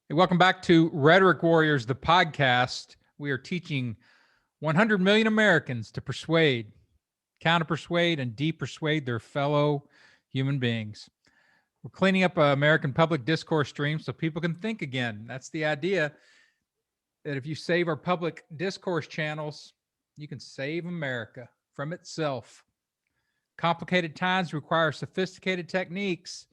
Hey, welcome back to Rhetoric Warriors, the podcast. We are teaching 100 million Americans to persuade, counter-persuade, and de-persuade their fellow human beings. We're cleaning up American public discourse stream so people can think again. That's the idea, that if you save our public discourse channels, you can save America from itself. Complicated times require sophisticated techniques.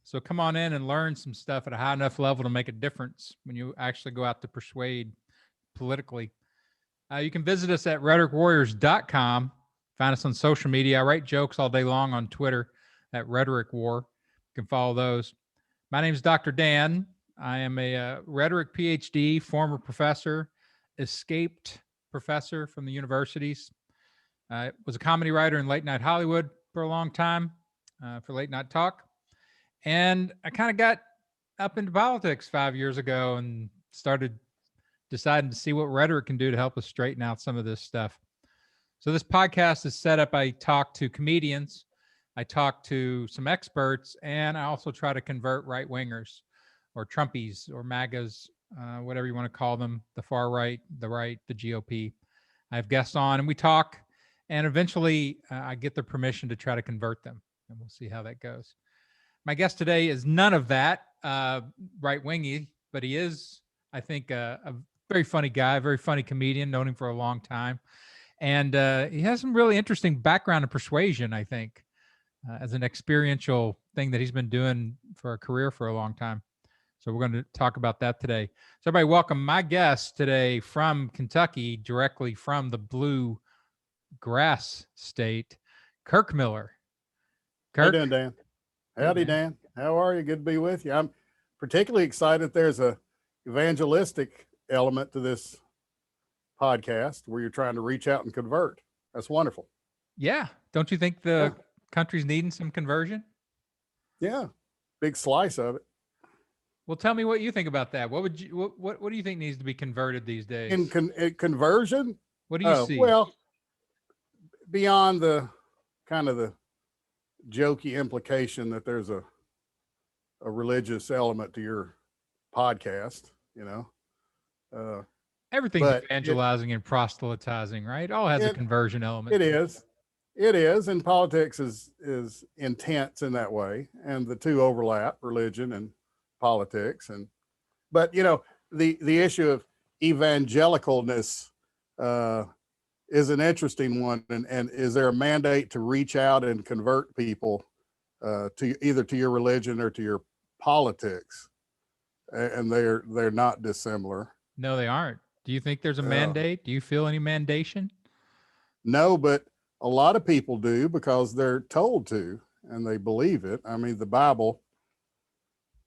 So come on in and learn some stuff at a high enough level to make a difference when you actually go out to persuade politically. You can visit us at rhetoricwarriors.com. Find us on social media. I write jokes all day long on Twitter at Rhetoric War. You can follow those. My name is Dr. Dan. I am a rhetoric PhD, former professor, escaped professor from the universities. I was a comedy writer in late night Hollywood for a long time, for late night talk. And I kind of got up into politics 5 years ago and started deciding to see what rhetoric can do to help us straighten out some of this stuff. So this podcast is set up. I talk to comedians, I talk to some experts, and I also try to convert right-wingers or Trumpies or MAGAs, whatever you want to call them, the far right, the GOP. I have guests on and we talk, and eventually I get their permission to try to convert them, and we'll see how that goes. My guest today is none of that right-wingy, but he is, I think, a very funny guy, a very funny comedian, known him for a long time. And he has some really interesting background in persuasion, I think, as an experiential thing that he's been doing for a career for a long time. So we're going to talk about that today. So everybody, welcome my guest today from Kentucky, directly from the blue grass state, Kirk Miller. Kirk. How you doing, Dan? Howdy, Dan. How are you? Good to be with you. I'm particularly excited there's a evangelistic element to this podcast where you're trying to reach out and convert. That's wonderful. Yeah. Don't you think the country's needing some conversion? Yeah. Big slice of it. Well, tell me what you think about that. What would you what do you think needs to be converted these days? In conversion? What do you see? Well, beyond the kind of the jokey implication that there's a religious element to your podcast, you know. Everything's evangelizing and proselytizing, right? It all has a conversion element. It is, and politics is intense in that way, and the two overlap, religion and politics. But you know, the issue of evangelicalness is an interesting one, and is there a mandate to reach out and convert people to either to your religion or to your politics? And they're not dissimilar. No, they aren't. Do you think there's a mandate? Do you feel any mandation? No, but a lot of people do because they're told to, and they believe it. I mean, the Bible,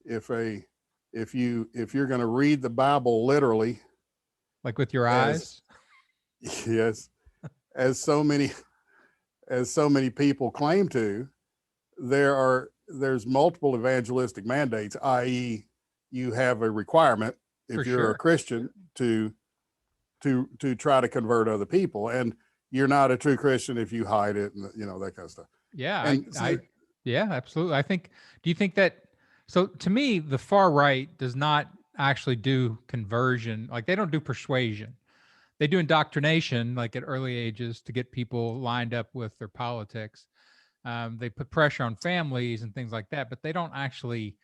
if you're going to read the Bible literally, like with your eyes, yes, as so many people claim to, there's multiple evangelistic mandates, i.e., you have a requirement if you're a Christian to try to convert other people, and you're not a true Christian if you hide it, and you know, that kind of stuff. Yeah, yeah, absolutely. Do you think that? So to me, the far right does not actually do conversion. Like, they don't do persuasion. They do indoctrination, like at early ages, to get people lined up with their politics. They put pressure on families and things like that, but they don't actually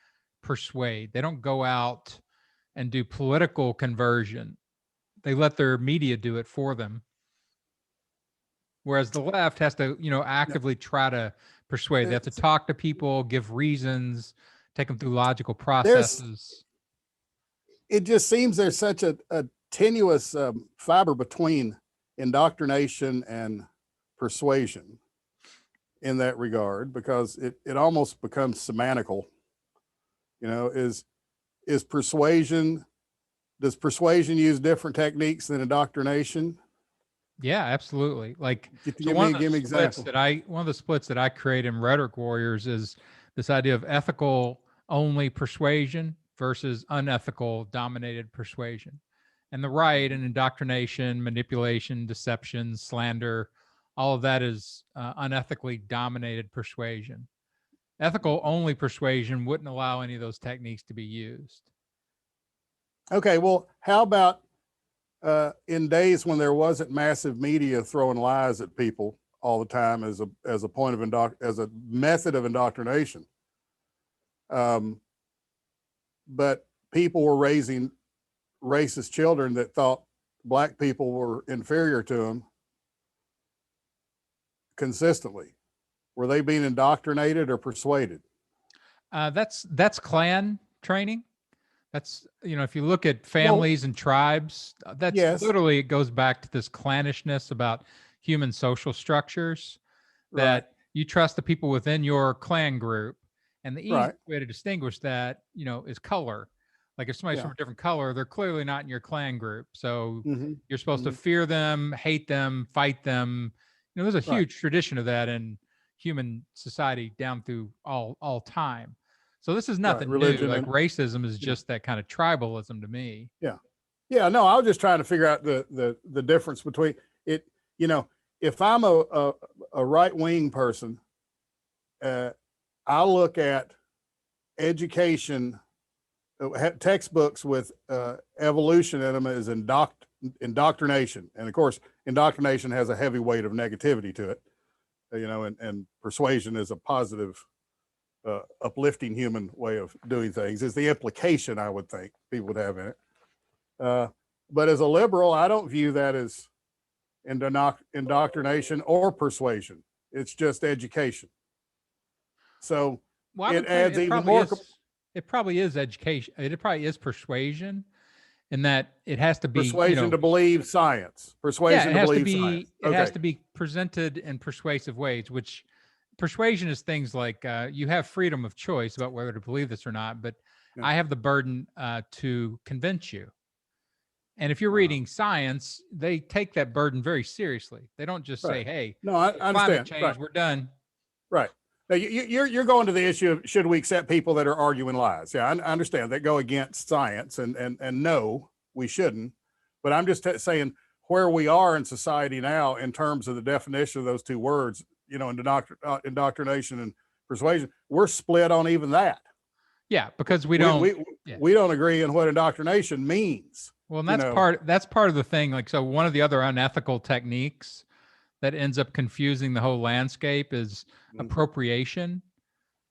persuade. They don't go out and do political conversion. They let their media do it for them. Whereas the left has to, actively try to persuade. They have to talk to people, give reasons, take them through logical processes. It just seems there's such a tenuous fiber between indoctrination and persuasion in that regard, because it almost becomes semantical. You know, does persuasion use different techniques than indoctrination? Yeah, absolutely. Like, give me an example. One of the splits that I create in Rhetoric Warriors is this idea of ethical only persuasion versus unethical dominated persuasion. And the right and indoctrination, manipulation, deception, slander, all of that is unethically dominated persuasion. Ethical only persuasion wouldn't allow any of those techniques to be used. Okay, well, how about in days when there wasn't massive media throwing lies at people all the time as a point of as a method of indoctrination, but people were raising racist children that thought black people were inferior to them consistently. Were they being indoctrinated or persuaded? That's Klan training. That's, if you look at families and tribes, that's yes, literally, it goes back to this clannishness about human social structures, that right, you trust the people within your clan group. And the easiest right, way to distinguish that, is color. Like if somebody's yeah, from a different color, they're clearly not in your clan group. So mm-hmm, you're supposed to mm-hmm, fear them, hate them, fight them. There's a right, huge tradition of that in human society down through all time. So this is right. nothing new. Religion Like and racism is yeah, just that kind of tribalism to me. yeah, yeah. No, I was just trying to figure out the difference between it. You know, if I'm a right wing person, I look at education textbooks with evolution in them as indoctrination, and of course, indoctrination has a heavy weight of negativity to it. And persuasion is a positive, uplifting human way of doing things. Is the implication I would think people would have in it. But as a liberal, I don't view that as indoctrination or persuasion. It's just education. So Well, I it would say adds even more. it probably is education. It probably is persuasion, in that it has to be, Persuasion to believe science. yeah, Persuasion to believe science. it has Okay. to be presented in persuasive ways, which persuasion is things like, you have freedom of choice about whether to believe this or not, but Yeah. I have the burden to convince you. And if you're Uh-huh. reading science, they take that burden very seriously. They don't just say, Right. "Hey, No, I climate understand. change, Right. we're done." Right. Now, you're going to the issue of should we accept people that are arguing lies? Yeah, I understand that go against science, and no, we shouldn't. But I'm just saying where we are in society now in terms of the definition of those two words, indoctrination and persuasion, we're split on even that. Yeah, because we We don't. we, Yeah. we don't agree on what indoctrination means. Well, and You know, that's part of the thing. Like, so one of the other unethical techniques that ends up confusing the whole landscape is appropriation.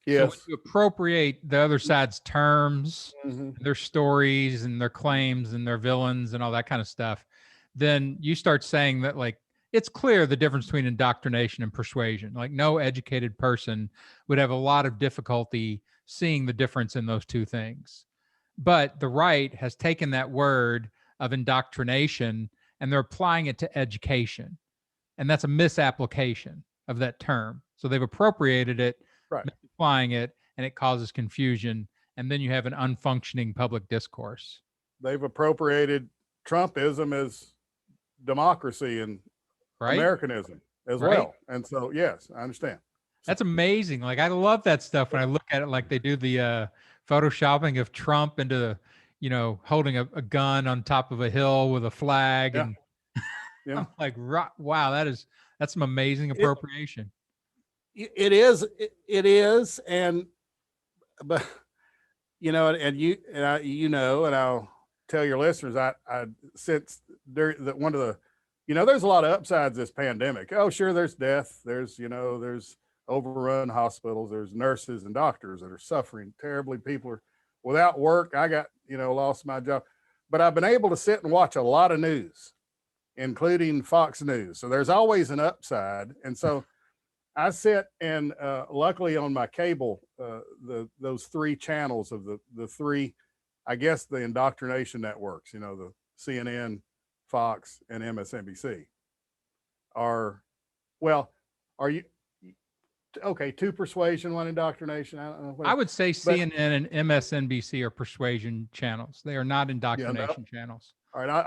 So when yes. you appropriate the other side's terms, Mm-hmm. their stories and their claims and their villains and all that kind of stuff, then you start saying that, like, it's clear the difference between indoctrination and persuasion. Like, no educated person would have a lot of difficulty seeing the difference in those two things. But the right has taken that word of indoctrination and they're applying it to education. And that's a misapplication of that term. So they've appropriated it, Right. misapplying it, and it causes confusion. And then you have an unfunctioning public discourse. They've appropriated Trumpism as democracy and Right? Americanism as Right? well. And so, yes, I understand. That's amazing. Like, I love that stuff when I look at it, like they do the photoshopping of Trump into, holding a gun on top of a hill with a flag. Yeah. And Yeah. I'm like, wow, that's some amazing appropriation. It is. It is. But, and and I'll tell your listeners, I since one of the, there's a lot of upsides this pandemic. Oh, sure. There's death. There's overrun hospitals. There's nurses and doctors that are suffering terribly. People are without work. I got, lost my job, but I've been able to sit and watch a lot of news, including Fox News. So there's always an upside. And so I sit and luckily on my cable, those three channels of the three, I guess the indoctrination networks, the CNN, Fox, and MSNBC are you okay? Two persuasion, one indoctrination. I don't know. I would say CNN and MSNBC are persuasion channels. They are not indoctrination channels. All right,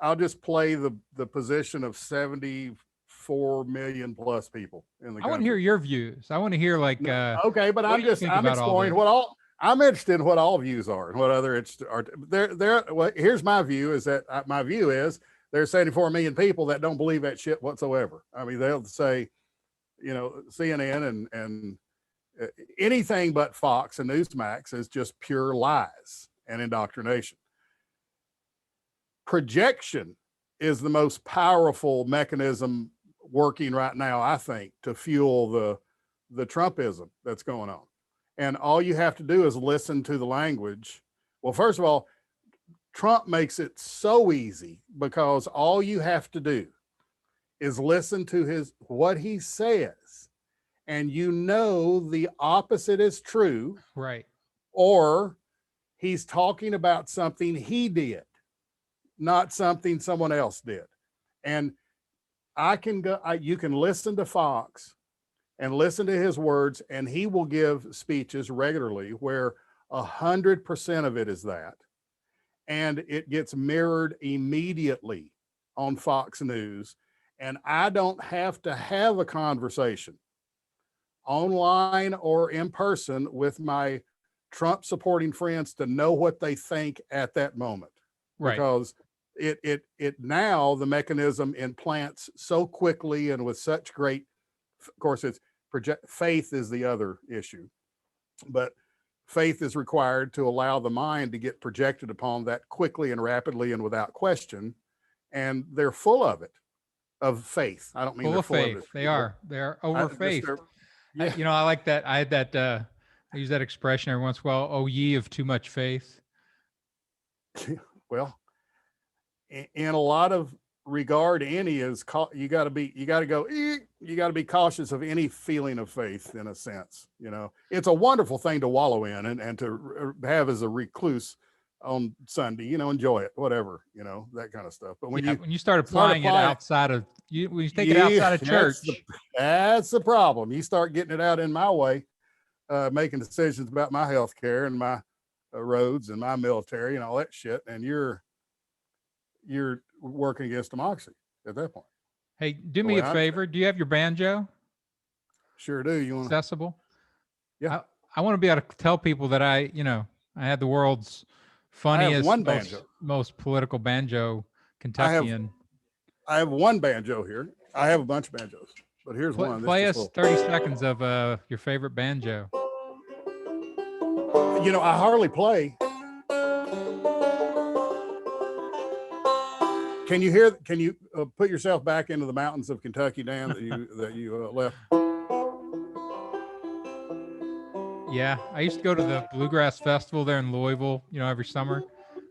I'll just play the position of 74 million plus people in the country. I want to hear your views. I want to hear okay, but I'm exploring I'm interested in what all views are and what other are there. Well, here's my view is that my view is there's 74 million people that don't believe that shit whatsoever. I mean, they'll say, CNN and anything but Fox and Newsmax is just pure lies and indoctrination. projection is the most powerful mechanism working right now, I think, to fuel the Trumpism that's going on. And all you have to do is listen to the language. Well, first of all, Trump makes it so easy because all you have to do is listen to what he says, and you know the opposite is true. Right. Or he's talking about something he did, not something someone else did. And you can listen to Fox and listen to his words, and he will give speeches regularly where 100% of it is that. And it gets mirrored immediately on Fox News. And I don't have to have a conversation online or in person with my Trump supporting friends to know what they think at that moment. Right. Because it now the mechanism implants so quickly and with such great, of course, faith is the other issue, but faith is required to allow the mind to get projected upon that quickly and rapidly and without question. And they're full of it, of faith. I don't mean Full of faith. it. They're over faith. Yeah. I like that. I had that, I use that expression every once in a while. Oh, ye of too much faith. Well, in a lot of regard, any is you got to be cautious of any feeling of faith, in a sense. It's a wonderful thing to wallow in and to have as a recluse on Sunday, enjoy it, whatever, that kind of stuff. But when you start applying it outside of when you take it outside of church, that's the problem. You start getting it out in my way, making decisions about my health care and my roads and my military and all that shit, and you're working against democracy at that point. Hey, do me a favor. Do you have your banjo? Sure do. You want accessible? Yeah. I want to be able to tell people that I had the world's funniest, most political banjo Kentuckian. I have one banjo here. I have a bunch of banjos, but here's one. Play us 30 seconds of your favorite banjo. I hardly play. Can you put yourself back into the mountains of Kentucky, Dan, that you left? Yeah, I used to go to the Bluegrass Festival there in Louisville, every summer,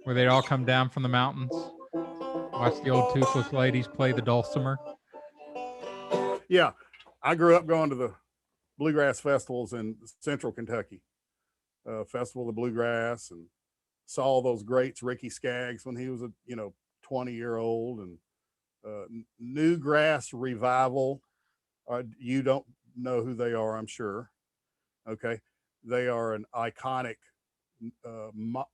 where they'd all come down from the mountains, watch the old toothless ladies play the dulcimer. Yeah, I grew up going to the Bluegrass festivals in central Kentucky, Festival of the Bluegrass, and saw those greats, Ricky Skaggs, when he was a 20-year-old, and Newgrass Revival. You don't know who they are, I'm sure. Okay. They are an iconic,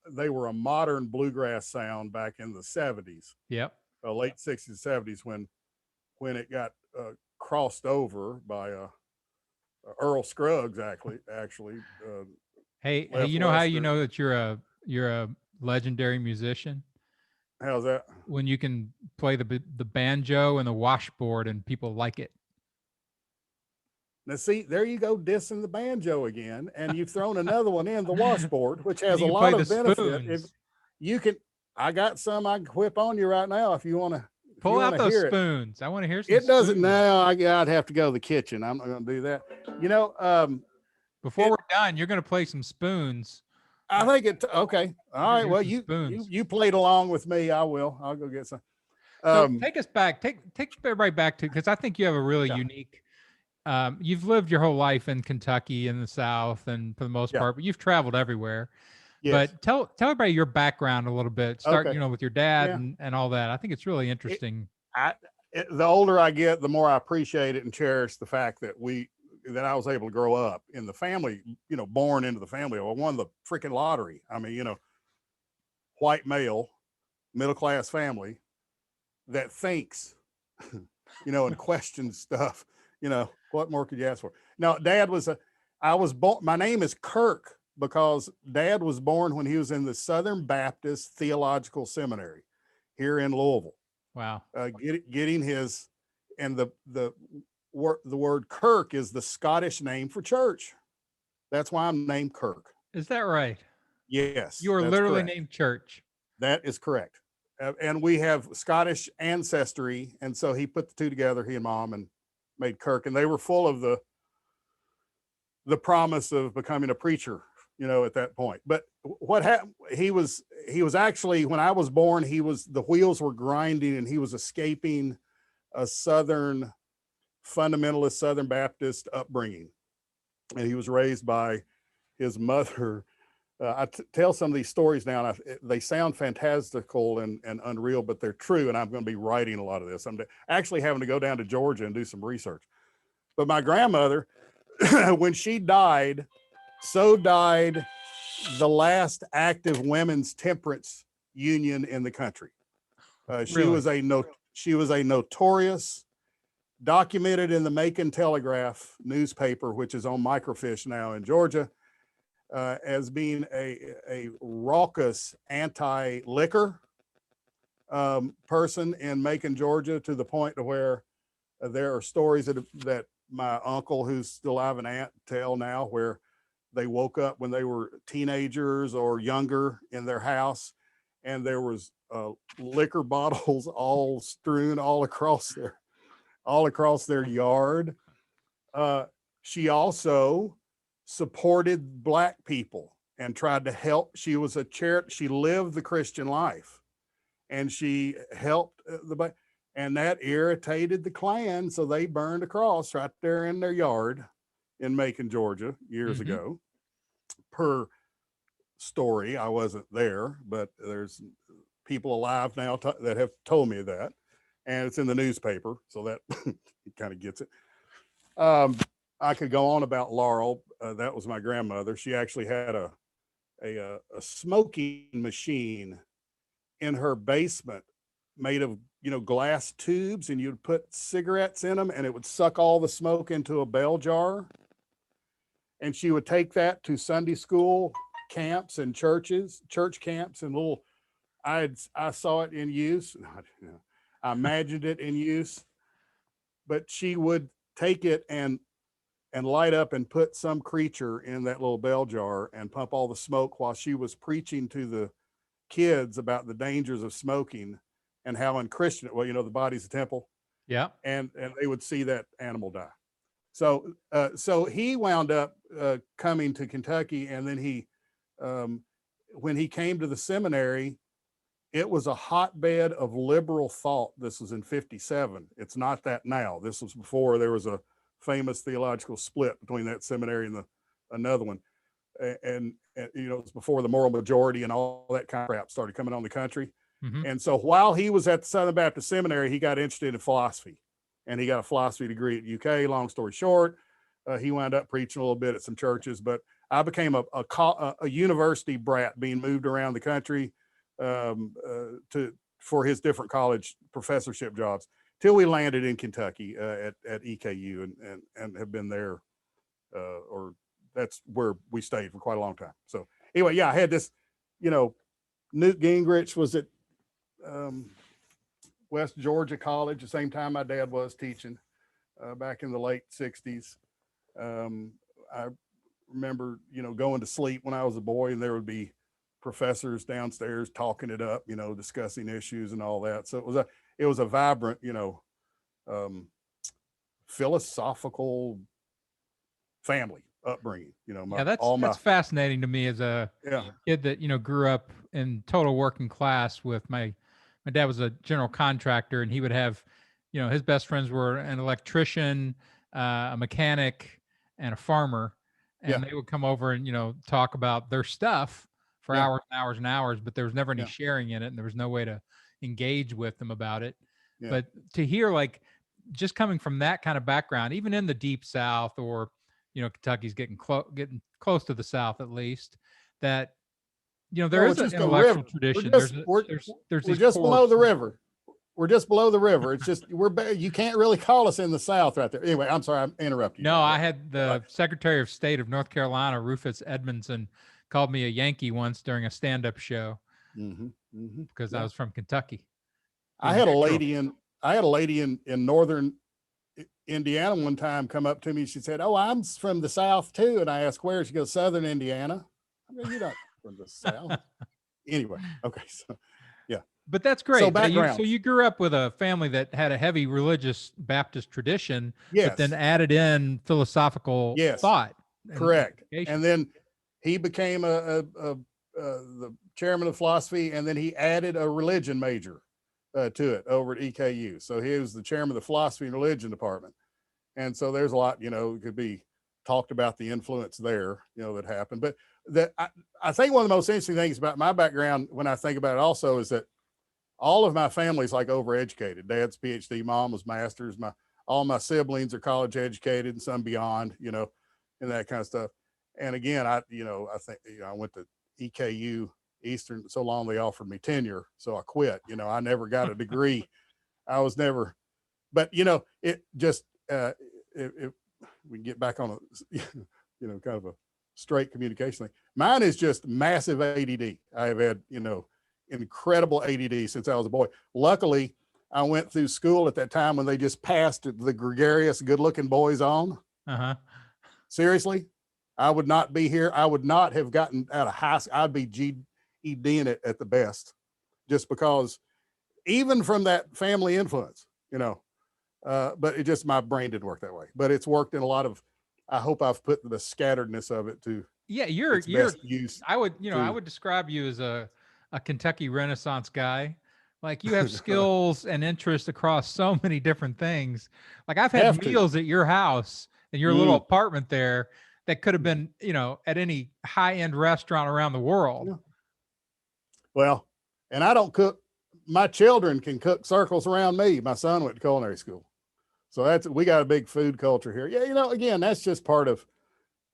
they were a modern bluegrass sound back in the 70s. Yep. Late 60s, 70s, when it got crossed over by Earl Scruggs, actually. Hey, you know how you know that you're a legendary musician? How's that? When you can play the banjo and the washboard and people like it. Now, see, there you go, dissing the banjo again, and you've thrown another one in, the washboard, which has a lot of benefit. If you can, I got some I can whip on you right now if you want to. Pull out those spoons. I want to hear some. It doesn't now. I'd have to go to the kitchen. I'm not going to do that. Before we're done, you're going to play some spoons. I think okay. All right. Well, you played along with me. I'll go get some. So take us back. Take everybody back to, because I think you have a really unique. You've lived your whole life in Kentucky in the South, and for the most part, but you've traveled everywhere. Yes. But tell everybody your background a little bit. Start, with your dad and all that. I think it's really interesting. The older I get, the more I appreciate it and cherish the fact that I was able to grow up in the family, born into the family. I won the freaking lottery. I mean, white male, middle-class family that thinks, and questions stuff. What more could you ask for? Now, I was born, my name is Kirk because Dad was born when he was in the Southern Baptist Theological Seminary here in Louisville. Wow. Getting his, and the word Kirk is the Scottish name for church. That's why I'm named Kirk. Is that right? Yes. You are literally named Church. That is correct. and we have Scottish ancestry. And so he put the two together, he and mom, and made Kirk. And they were full of the promise of becoming a preacher, you know, at that point. But what happened, he was actually, when I was born, the wheels were grinding and he was escaping a Southern fundamentalist Southern Baptist upbringing. And he was raised by his mother. I tell some of these stories now, and they sound fantastical and unreal, but they're true. And I'm going to be writing a lot of this. I'm actually having to go down to Georgia and do some research. But my grandmother, when she died, so died the last active women's temperance union in the country. She Really? was a notorious, documented in the Macon Telegraph newspaper, which is on microfiche now in Georgia, as being a raucous anti-liquor person in Macon, Georgia, to the point to where there are stories that my uncle, who's still alive, and aunt tell now, where they woke up when they were teenagers or younger in their house, and there was liquor bottles all strewn all across their yard. She also supported Black people and tried to help. She was she lived the Christian life, and she helped and that irritated the Klan. So they burned a cross right there in their yard in Macon, Georgia, years ago. Per story, I wasn't there, but there's people alive now that have told me that, and it's in the newspaper, so that kind of gets it. I could go on about Laurel. That was my grandmother. She actually had a smoking machine in her basement made of, you know, glass tubes, and you'd put cigarettes in them and it would suck all the smoke into a bell jar. And she would take that to Sunday school camps and church camps, and I saw it in use. I imagined it in use, but she would take it and light up and put some creature in that little bell jar and pump all the smoke while she was preaching to the kids about the dangers of smoking and how unchristian, well, you know, the body's a temple. Yeah. And they would see that animal die. So he wound up coming to Kentucky, and then when he came to the seminary, it was a hotbed of liberal thought. This was in 57. It's not that now. This was before there was a famous theological split between that seminary and another one. And you know, it's before the moral majority and all that kind of crap started coming on the country. And so while he was at the Southern Baptist Seminary, he got interested in philosophy, and he got a philosophy degree at UK. Long story short, he wound up preaching a little bit at some churches, but I became a university brat, being moved around the country for his different college professorship jobs, till we landed in Kentucky at EKU, and have been there, or that's where we stayed for quite a long time. So anyway, yeah, I had this, you know, Newt Gingrich was at West Georgia College the same time my dad was teaching, back in the late 60s. I remember, you know, going to sleep when I was a boy, and there would be professors downstairs talking it up, you know, discussing issues and all that. So it was a vibrant, you know, philosophical family upbringing, you know. That's fascinating to me as a Yeah. kid that, you know, grew up in total working class with my dad was a general contractor, and he would have, you know, his best friends were an electrician, a mechanic, and a farmer. And they would come over and, you know, talk about their stuff for hours and hours and hours, but there was never any sharing in it, and there was no way to engage with them about it. But to hear, like, just coming from that kind of background, even in the deep South, or, you know, Kentucky's getting close to the South, at least, that, you know, there is an intellectual tradition. There's we're just below the river. We're just below the river. It's just, you can't really call us in the South right there. Anyway, I'm sorry, I'm interrupting you. No, I had the Secretary of State of North Carolina, Rufus Edmondson, called me a Yankee once during a stand-up show because I was from Kentucky. I had a lady in northern Indiana one time come up to me. She said, "Oh, I'm from the South too." And I asked where. She goes, "Southern Indiana." I mean, you're not from the South. Anyway, okay, so yeah. But that's great. So So background. you grew up with a family that had a heavy religious Baptist tradition, but then Yes. added in philosophical Yes. thought. Correct. Education. And then he became the chairman of philosophy, and then he added a religion major to it over at EKU. So he was the chairman of the philosophy and religion department. And so there's a lot, could be talked about the influence there, that happened. But I think one of the most interesting things about my background, when I think about it also, is that all of my family's like overeducated. Dad's PhD, mom was master's. All my siblings are college educated and some beyond, and that kind of stuff. And again, I think, I went to EKU Eastern so long they offered me tenure. So I quit, I never got a degree. I was never, but it just, if we can get back on a, kind of a straight communication thing. Mine is just massive ADD. I have had, incredible ADD since I was a boy. Luckily, I went through school at that time when they just passed the gregarious, good-looking boys on. Uh-huh. Seriously, I would not be here. I would not have gotten out of high school. I'd be GEDing it at the best, just because, even from that family influence, but it just, my brain didn't work that way. But it's worked in a lot of, I hope I've put the scatteredness of it to you're best use. I would describe you as a Kentucky Renaissance guy. Like, you have skills and interests across so many different things. Like, I've had meals at your house in your little apartment there that could have been, at any high-end restaurant around the world. Yeah. Well, and I don't cook. My children can cook circles around me. My son went to culinary school. So we got a big food culture here. Yeah. Again, that's just part of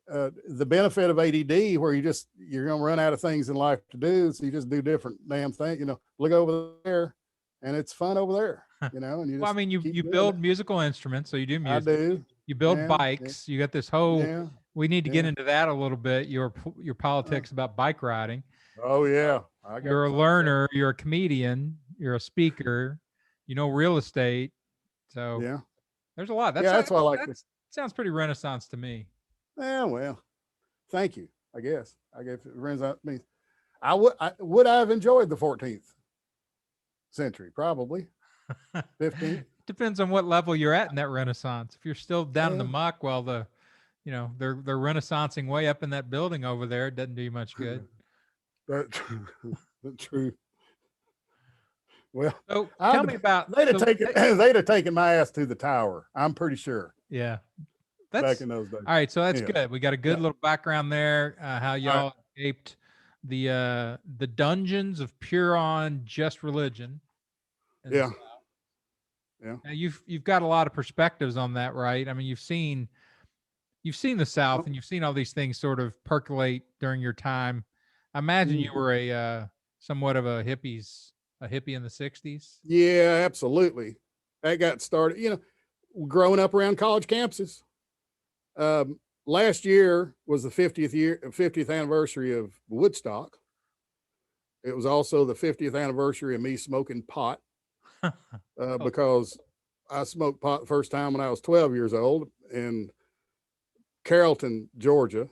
the benefit of ADD, where you're going to run out of things in life to do. So you just do different damn things, look over there and it's fun over there, and you just, you build musical instruments. So you do music. I do. You build bikes. You got this whole, we need to get into that a little bit. Your politics about bike riding. Oh yeah. You're a learner, you're a comedian, you're a speaker, real estate. So yeah, there's a lot. That's why I like this. Sounds pretty Renaissance to me. Yeah, well, thank you. I guess it Renaissance means I would have enjoyed the 14th century, probably 15th. Depends on what level you're at in that Renaissance. If you're still down in the muck while they're Renaissancing way up in that building over there, it doesn't do you much good. That's true. Well, so tell me about, they'd have taken my ass to the tower. I'm pretty sure. Yeah. Back in those days. All right. So that's good. We got a good little background there. How y'all escaped the dungeons of pure just religion. Yeah. Yeah. Now you've got a lot of perspectives on that, right? I mean, you've seen the South, and you've seen all these things sort of percolate during your time. I imagine you were a somewhat of a hippie in the 60s. Yeah, absolutely. That got started, growing up around college campuses. Last year was the 50th anniversary of Woodstock. It was also the 50th anniversary of me smoking pot, because I smoked pot the first time when I was 12 years old in Carrollton, Georgia,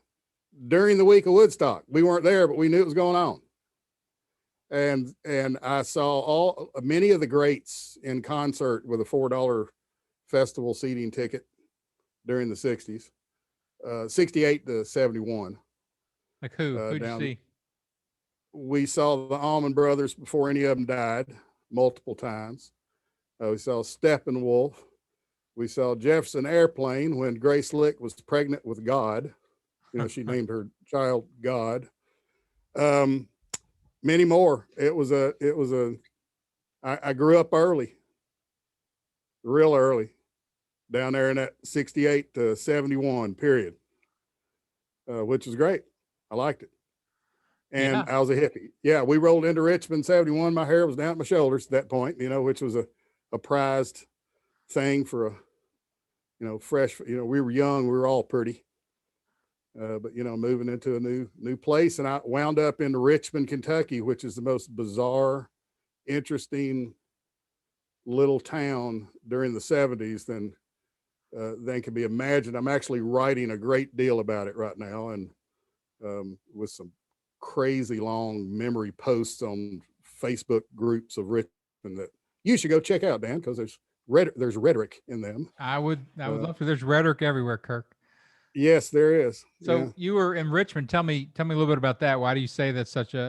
during the week of Woodstock. We weren't there, but we knew it was going on. And I saw many of the greats in concert with a $4 festival seating ticket during the 60s, 68 to 71. Like who'd you see? We saw the Allman Brothers before any of them died multiple times. We saw Steppenwolf. We saw Jefferson Airplane when Grace Lick was pregnant with God. She named her child God. Many more. I grew up early, real early, down there in that 68 to 71 period, which was great. I liked it. And I was a hippie. Yeah, we rolled into Richmond 71. My hair was down at my shoulders at that point, which was a prized thing for a, fresh, we were young, we were all pretty. But moving into a new place, and I wound up in Richmond, Kentucky, which is the most bizarre, interesting little town during the 70s than can be imagined. I'm actually writing a great deal about it right now, and with some crazy long memory posts on Facebook groups of Richmond that you should go check out, Dan, because there's rhetoric in them. I would love to. There's rhetoric everywhere, Kirk. Yes, there is. So you were in Richmond. Tell me a little bit about that. Why do you say that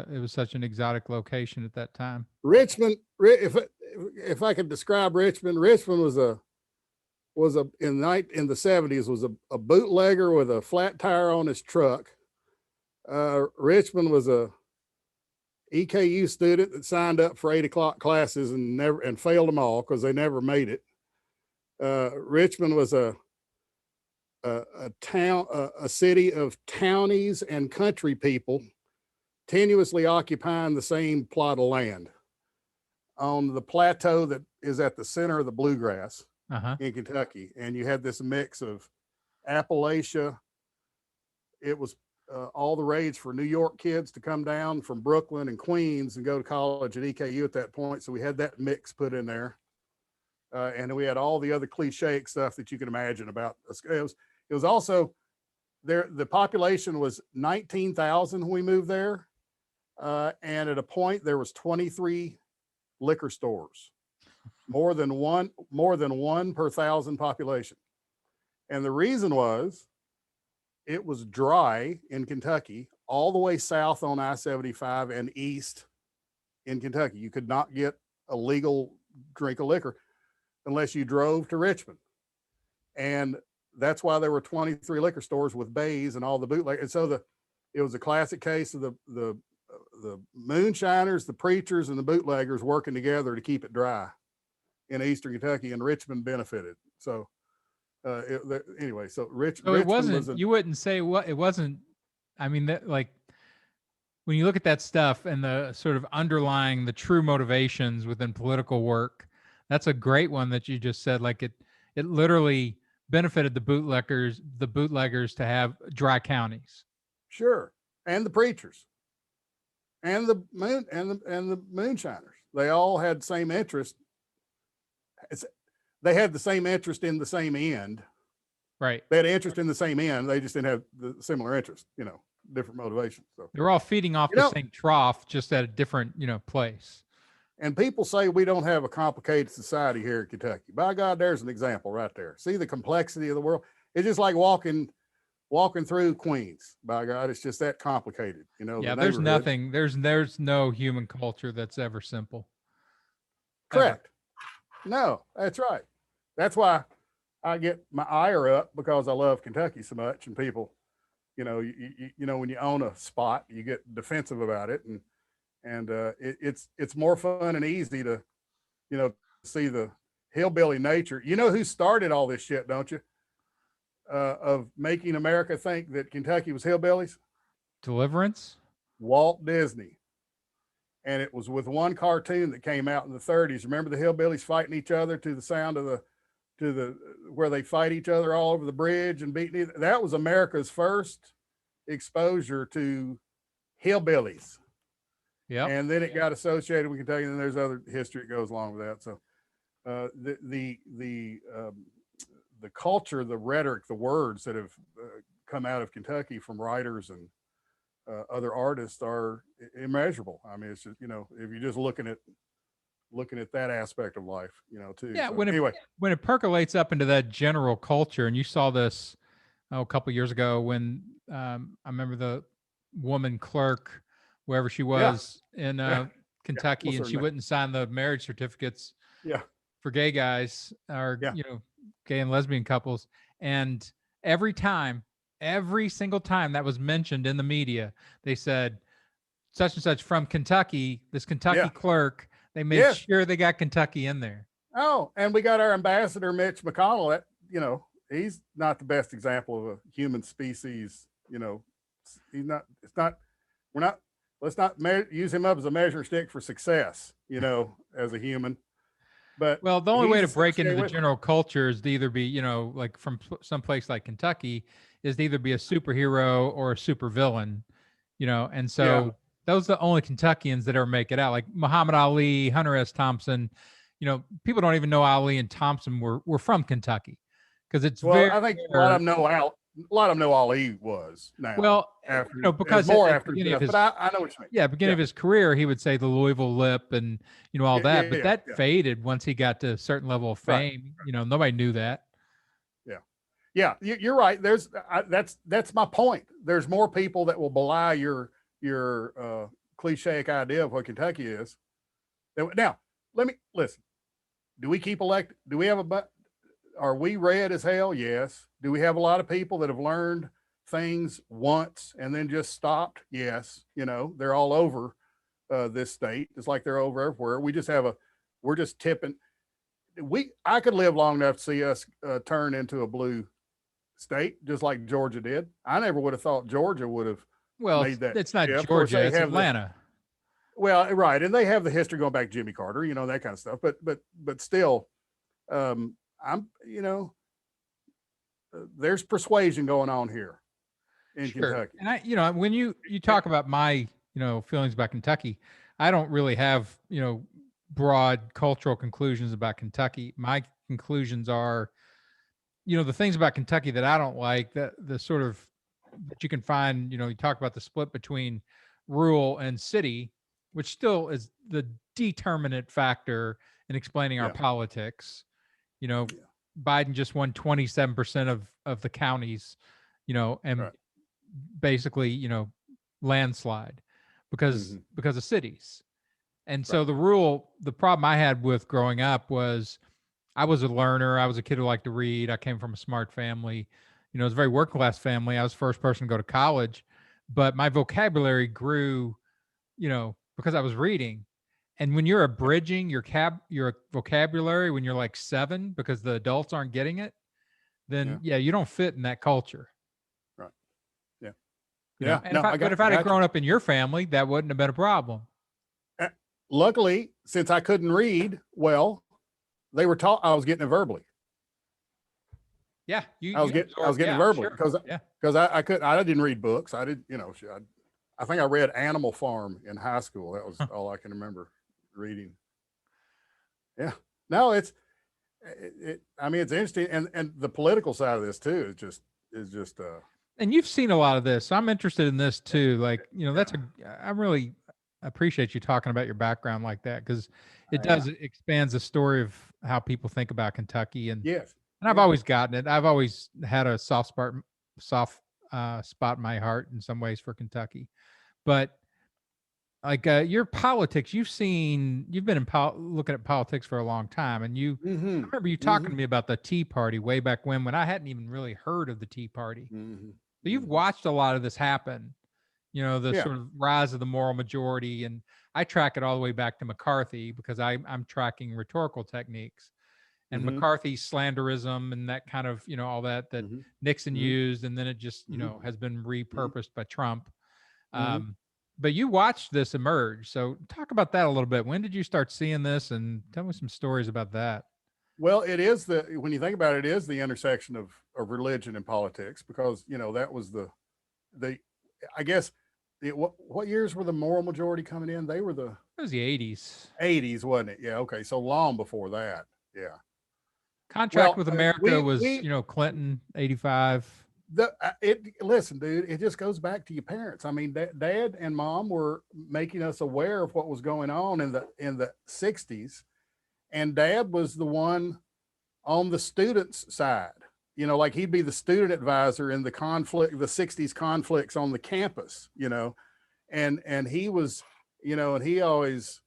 it was such an exotic location at that time? Richmond, if I could describe Richmond was a in the 70s was a bootlegger with a flat tire on his truck. Richmond was a EKU student that signed up for 8 o'clock classes and failed them all because they never made it. Richmond was a city of townies and country people tenuously occupying the same plot of land on the plateau that is at the center of the bluegrass in Kentucky. And you had this mix of Appalachia. It was all the rage for New York kids to come down from Brooklyn and Queens and go to college at EKU at that point. So we had that mix put in there. And we had all the other cliche stuff that you can imagine about it was also there. The population was 19,000 when we moved there. And at a point there was 23 liquor stores, more than one per 1,000 population. And the reason was it was dry in Kentucky all the way south on I-75 and east in Kentucky. You could not get a legal drink of liquor unless you drove to Richmond. And that's why there were 23 liquor stores with bays and all the bootleg. And so it was a classic case of the moonshiners, the preachers, and the bootleggers working together to keep it dry in Eastern Kentucky, and Richmond benefited. So anyway, so Richmond it wasn't, you wouldn't say what it wasn't. I mean, that, like, when you look at that stuff and the sort of underlying the true motivations within political work, that's a great one that you just said. Like it literally benefited the bootleggers to have dry counties. Sure. And the preachers and the moonshiners, they all had the same interest. They had the same interest in the same end. Right. They had interest in the same end. They just didn't have the similar interest, different motivations. So they're all feeding off the same trough, just at a different, place. And people say we don't have a complicated society here in Kentucky. By God, there's an example right there. See the complexity of the world? It's just like walking through Queens. By God, it's just that complicated. Yeah, there's nothing. There's no human culture that's ever simple. Correct. Ever. No, that's right. That's why I get my ire up, because I love Kentucky so much. And people, when you own a spot, you get defensive about it, and it's more fun and easy to, see the hillbilly nature. You know who started all this shit, don't you? Of making America think that Kentucky was hillbillies? Deliverance? Walt Disney. And it was with one cartoon that came out in the 30s. Remember the hillbillies fighting each other to the sound of where they fight each other all over the bridge and beating? That was America's first exposure to hillbillies. Yeah. And then it got associated with Kentucky, and then there's other history that goes along with that. So the culture, the rhetoric, the words that have come out of Kentucky from writers and other artists are immeasurable. I mean, it's just, if you're just looking at that aspect of life, too. Yeah. So, when it percolates up into that general culture, and you saw this a couple years ago when I remember the woman clerk, wherever she was in Kentucky, and she wouldn't sign the marriage certificates for gay guys or, gay and lesbian couples. And every single time that was mentioned in the media, they said such and such from Kentucky, this Kentucky clerk, they made sure they got Kentucky in there. Oh, and we got our ambassador, Mitch McConnell. He's not the best example of a human species. Let's not use him up as a measuring stick for success, as a human. But the only way to break into the general culture is to either be, like from some place like Kentucky, is to either be a superhero or a supervillain, and so those are the only Kentuckians that ever make it out. Like Muhammad Ali, Hunter S. Thompson, people don't even know Ali and Thompson were from Kentucky, because it's I think a lot of them know a lot of them know all he was now. Well, after because more at after the beginning of death, his, but I know what you mean. yeah, beginning of his career, he would say the Louisville Lip and, all that, but that faded once he got to a certain level of fame. Right. Nobody knew that. Yeah, you're right. That's my point. There's more people that will belie your cliche idea of what Kentucky is. Now, let me listen. Do we keep elected? Do we have are we red as hell? Yes. Do we have a lot of people that have learned things once and then just stopped? Yes. They're all over this state. It's like they're over everywhere. We're just tipping. I could live long enough to see us turn into a blue state, just like Georgia did. I never would have thought Georgia would have made that. It's not Georgia, it's Atlanta. Well, right. And they have the history going back to Jimmy Carter, that kind of stuff. But still, there's persuasion going on here in Kentucky. And when you talk about my, feelings about Kentucky, I don't really have, broad cultural conclusions about Kentucky. My conclusions are, the things about Kentucky that I don't like, the sort of that you can find, you talk about the split between rural and city, which still is the determinant factor in explaining our politics. Biden just won 27% of the counties, and basically, landslide because of cities. And so the problem I had with growing up was I was a learner. I was a kid who liked to read. I came from a smart family. It was a very working class family. I was the first person to go to college, but my vocabulary grew, because I was reading. And when you're abridging your vocabulary when you're like 7 because the adults aren't getting it, then you don't fit in that culture. Right. Yeah. If I'd have grown up in your family, that wouldn't have been a problem. Luckily, since I couldn't read well, they were taught. I was getting it verbally. Yeah, I was getting it verbally because I couldn't. I didn't read books. I did. I think I read Animal Farm in high school. That was all I can remember reading. Yeah. No, it's interesting, and the political side of this too is just. And you've seen a lot of this, so I'm interested in this too. Like, I really appreciate you talking about your background like that, because it expands the story of how people think about Kentucky. And I've always gotten it. I've always had a soft spot in my heart in some ways for Kentucky. But like your politics, you've been looking at politics for a long time, and I remember you talking to me about the Tea Party way back when I hadn't even really heard of the Tea Party. So you've watched a lot of this happen. Sort of rise of the moral majority. And I track it all the way back to McCarthy because I'm tracking rhetorical techniques and McCarthy's slanderism and that kind of, all that Nixon used. And then it just, has been repurposed by Trump. But you watched this emerge. So talk about that a little bit. When did you start seeing this? And tell me some stories about that. Well, it is when you think about it, it is the intersection of religion and politics, because, that was I guess, what years were the moral majority coming in? It was the 80s. 80s, wasn't it? Yeah. Okay. So long before that. Yeah. Contract with America was, Clinton, 85. Listen, dude, it just goes back to your parents. I mean, dad and mom were making us aware of what was going on in the 60s. And dad was the one on the students' side. Like he'd be the student advisor in the 60s conflicts on the campus, and he was, and he always,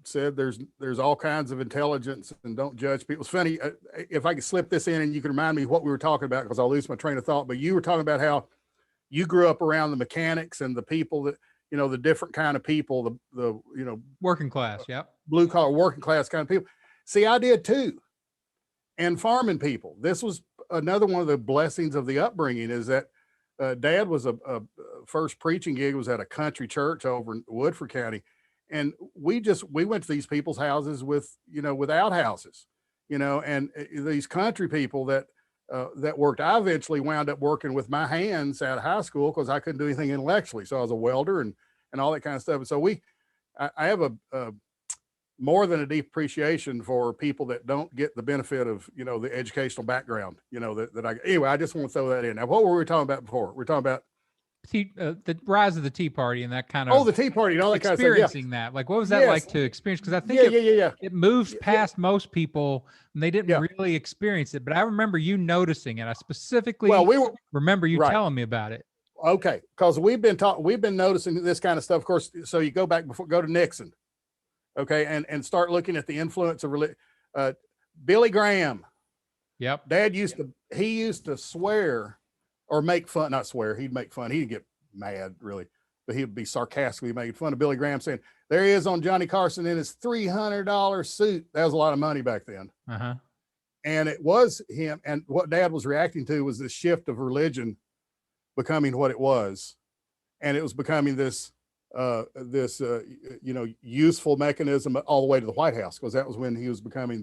said there's all kinds of intelligence and don't judge people. It's funny, if I could slip this in and you can remind me what we were talking about, because I'll lose my train of thought, but you were talking about how you grew up around the mechanics and the people that, the different kind of people, the working class, blue collar working class kind of people. See, I did too. And farming people. This was another one of the blessings of the upbringing, is that dad was a first preaching gig was at a country church over in Woodford County. And we went to these people's houses with outhouses, and these country people that worked. I eventually wound up working with my hands out of high school because I couldn't do anything intellectually. So I was a welder and all that kind of stuff. And so I have more than a deep appreciation for people that don't get the benefit of, you know, the educational background, you know, anyway, I just want to throw that in. Now, what were we talking about before? We're talking about the rise of the Tea Party and that kind of the Tea Party and all that kind of stuff. experiencing that. Like, what was that like to experience? Because I think it moves past most people and they didn't really experience it. But I remember you noticing it. I specifically remember you telling me about it. Okay, because we've been noticing this kind of stuff. Of course, so you go to Nixon, okay, and start looking at the influence of Billy Graham. Yep. Dad used to swear or make fun, not swear, he'd make fun. He'd get mad really, but he'd be sarcastically making fun of Billy Graham, saying, there he is on Johnny Carson in his $300 suit. That was a lot of money back then. Uh-huh. And it was him. And what Dad was reacting to was this shift of religion becoming what it was. And it was becoming this useful mechanism all the way to the White House, because that was when he was becoming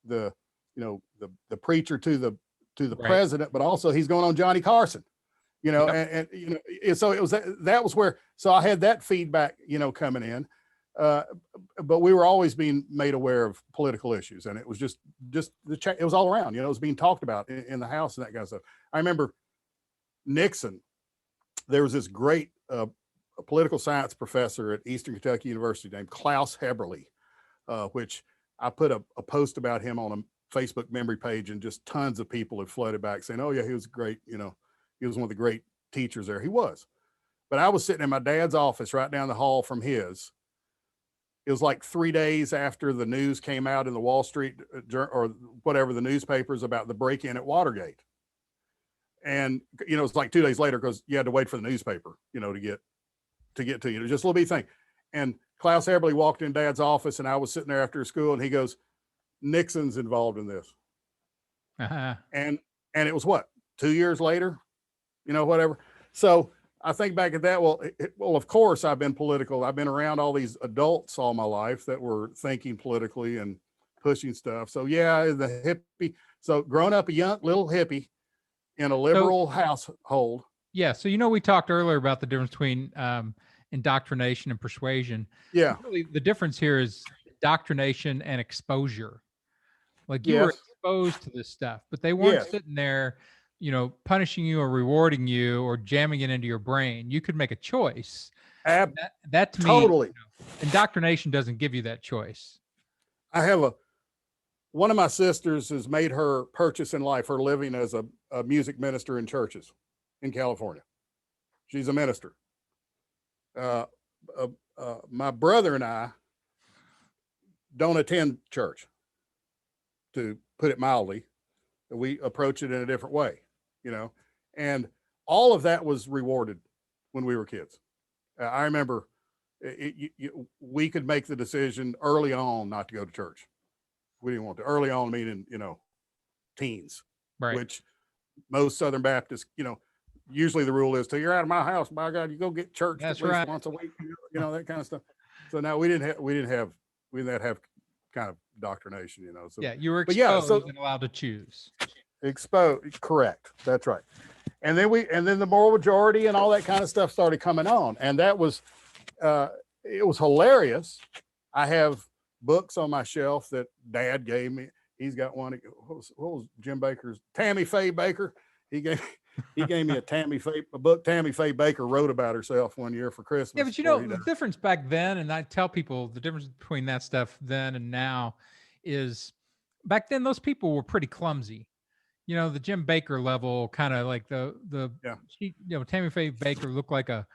the preacher to the president, but also he's going on Johnny Carson, you know, and so it was that was where, so I had that feedback, you know, coming in, but we were always being made aware of political issues, and it was just it was all around, you know, it was being talked about in the House and that kind of stuff. I remember Nixon, there was this great political science professor at Eastern Kentucky University named Klaus Heberle, which I put a post about him on a Facebook memory page, and just tons of people have flooded back saying, oh yeah, he was great. You know, he was one of the great teachers there. He was. But I was sitting in my dad's office right down the hall from his. It was like 3 days after the news came out in the Wall Street or whatever, the newspapers about the break-in at Watergate. And, you know, it's like 2 days later, because you had to wait for the newspaper, you know, to get to you. It was just a little bitty thing. And Klaus Heberle walked in Dad's office, and I was sitting there after school, and he goes, Nixon's involved in this. Uh-huh. And it was what, 2 years later, you know, whatever. So I think back at that, well, of course I've been political. I've been around all these adults all my life that were thinking politically and pushing stuff. So yeah, the hippie. So growing up a young little hippie in a liberal household. Yeah. So, you know, we talked earlier about the difference between indoctrination and persuasion. Yeah. Really, the difference here is indoctrination and exposure. Like, you were exposed to this stuff, but they weren't sitting there, you know, punishing you or rewarding you or jamming it into your brain. You could make a choice. That to totally. me, you know, indoctrination doesn't give you that choice. I have one of my sisters has made her purchase in life, her living as a music minister in churches in California. She's a minister. My brother and I don't attend church, to put it mildly. We approach it in a different way, you know, and all of that was rewarded when we were kids. I remember we could make the decision early on not to go to church. We didn't want to. Early on, meaning, you know, teens, right? Which most Southern Baptists, you know, usually the rule is, till you're out of my house, by God, you go get church. That's at least right. Once a week, you know, that kind of stuff. So now we didn't have kind of indoctrination, you know. So yeah, you were exposed and allowed to choose. Exposed, correct. That's right. And then the moral majority and all that kind of stuff started coming on, and that was it was hilarious. I have books on my shelf that Dad gave me. He's got one. What was Jim Baker's? Tammy Faye Baker. He gave me a book Tammy Faye Baker wrote about herself one year for Christmas. Yeah, but you know, the difference back then, and I tell people the difference between that stuff then and now is, back then those people were pretty clumsy. You know, the Jim Baker level, kind of like you know, Tammy Faye Baker looked like a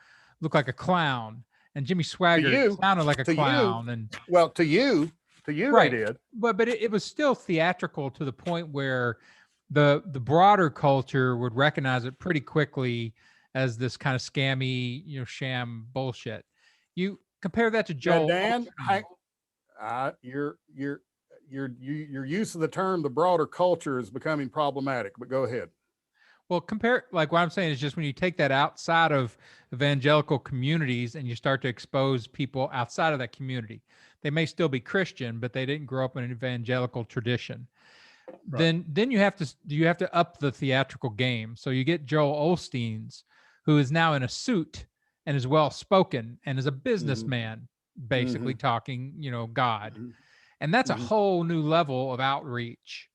clown, and Jimmy Swagger sounded like a clown. And well, to you, right. They did. But it was still theatrical to the point where the broader culture would recognize it pretty quickly as this kind of scammy, you know, sham bullshit. You compare that to Joel. Dan, your use of the term the broader culture is becoming problematic, but go ahead. Well, like what I'm saying is just when you take that outside of evangelical communities and you start to expose people outside of that community, they may still be Christian, but they didn't grow up in an evangelical tradition. Right. Then you have to up the theatrical game. So you get Joel Osteen's, who is now in a suit and is well spoken and is a businessman. basically talking, God. Mhm. And that's a Mhm. whole new level of outreach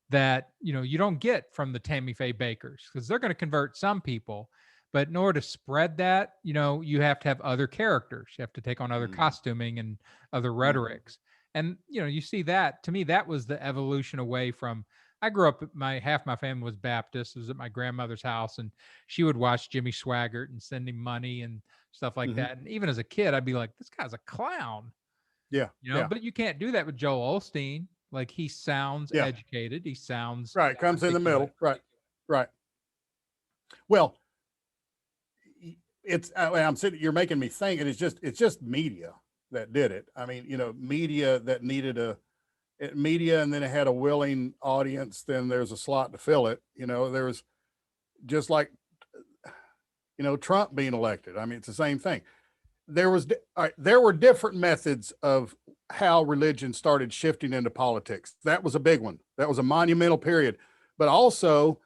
that, you don't get from the Tammy Faye Bakers, because they're going to convert some people. But in order to spread that, you have to have other characters. You have to take on other Mhm. costuming and other Mhm. rhetorics. And, you see that, to me, that was the evolution away from, I grew up, half my family was Baptist. It was at my grandmother's house, and she would watch Jimmy Swaggart and send him money and stuff like Mhm. that. And even as a kid, I'd be like, this guy's a clown, Yeah. Yeah. but you can't do that with Joel Osteen. Like, he sounds Yeah. educated. He sounds Right. Comes in the articulate. middle. Right. Right. Well, it's I'm sitting. You're making me think, and it's just media that did it. I mean, media that needed media, and then it had a willing audience. Then there's a slot to fill it. There was just like Trump being elected. I mean, it's the same thing. There were different methods of how religion started shifting into politics. That was a big one. That was a monumental period. But also,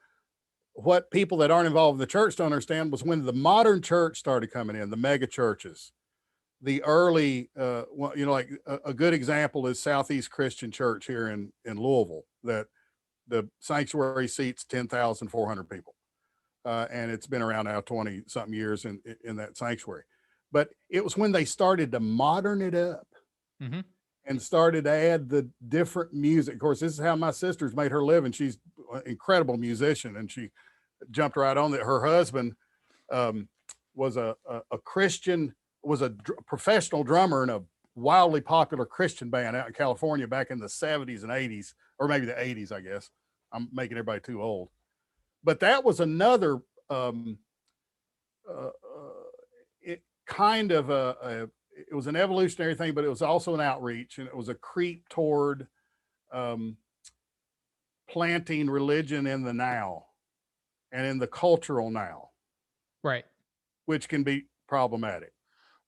what people that aren't involved in the church don't understand was when the modern church started coming in, the mega churches, the early, like a good example is Southeast Christian Church here in Louisville, that the sanctuary seats 10,400 people. And it's been around now 20 something years in that sanctuary. But it was when they started to modern it up Mm-hmm. and started to add the different music. Of course, this is how my sister's made her living. She's an incredible musician, and she jumped right on that. Her husband was a Christian, was a professional drummer in a wildly popular Christian band out in California back in the 70s and 80s, or maybe the 80s, I guess. I'm making everybody too old. But that was another it kind of it was an evolutionary thing, but it was also an outreach, and it was a creep toward planting religion in the now and in the cultural now, Right. which can be problematic.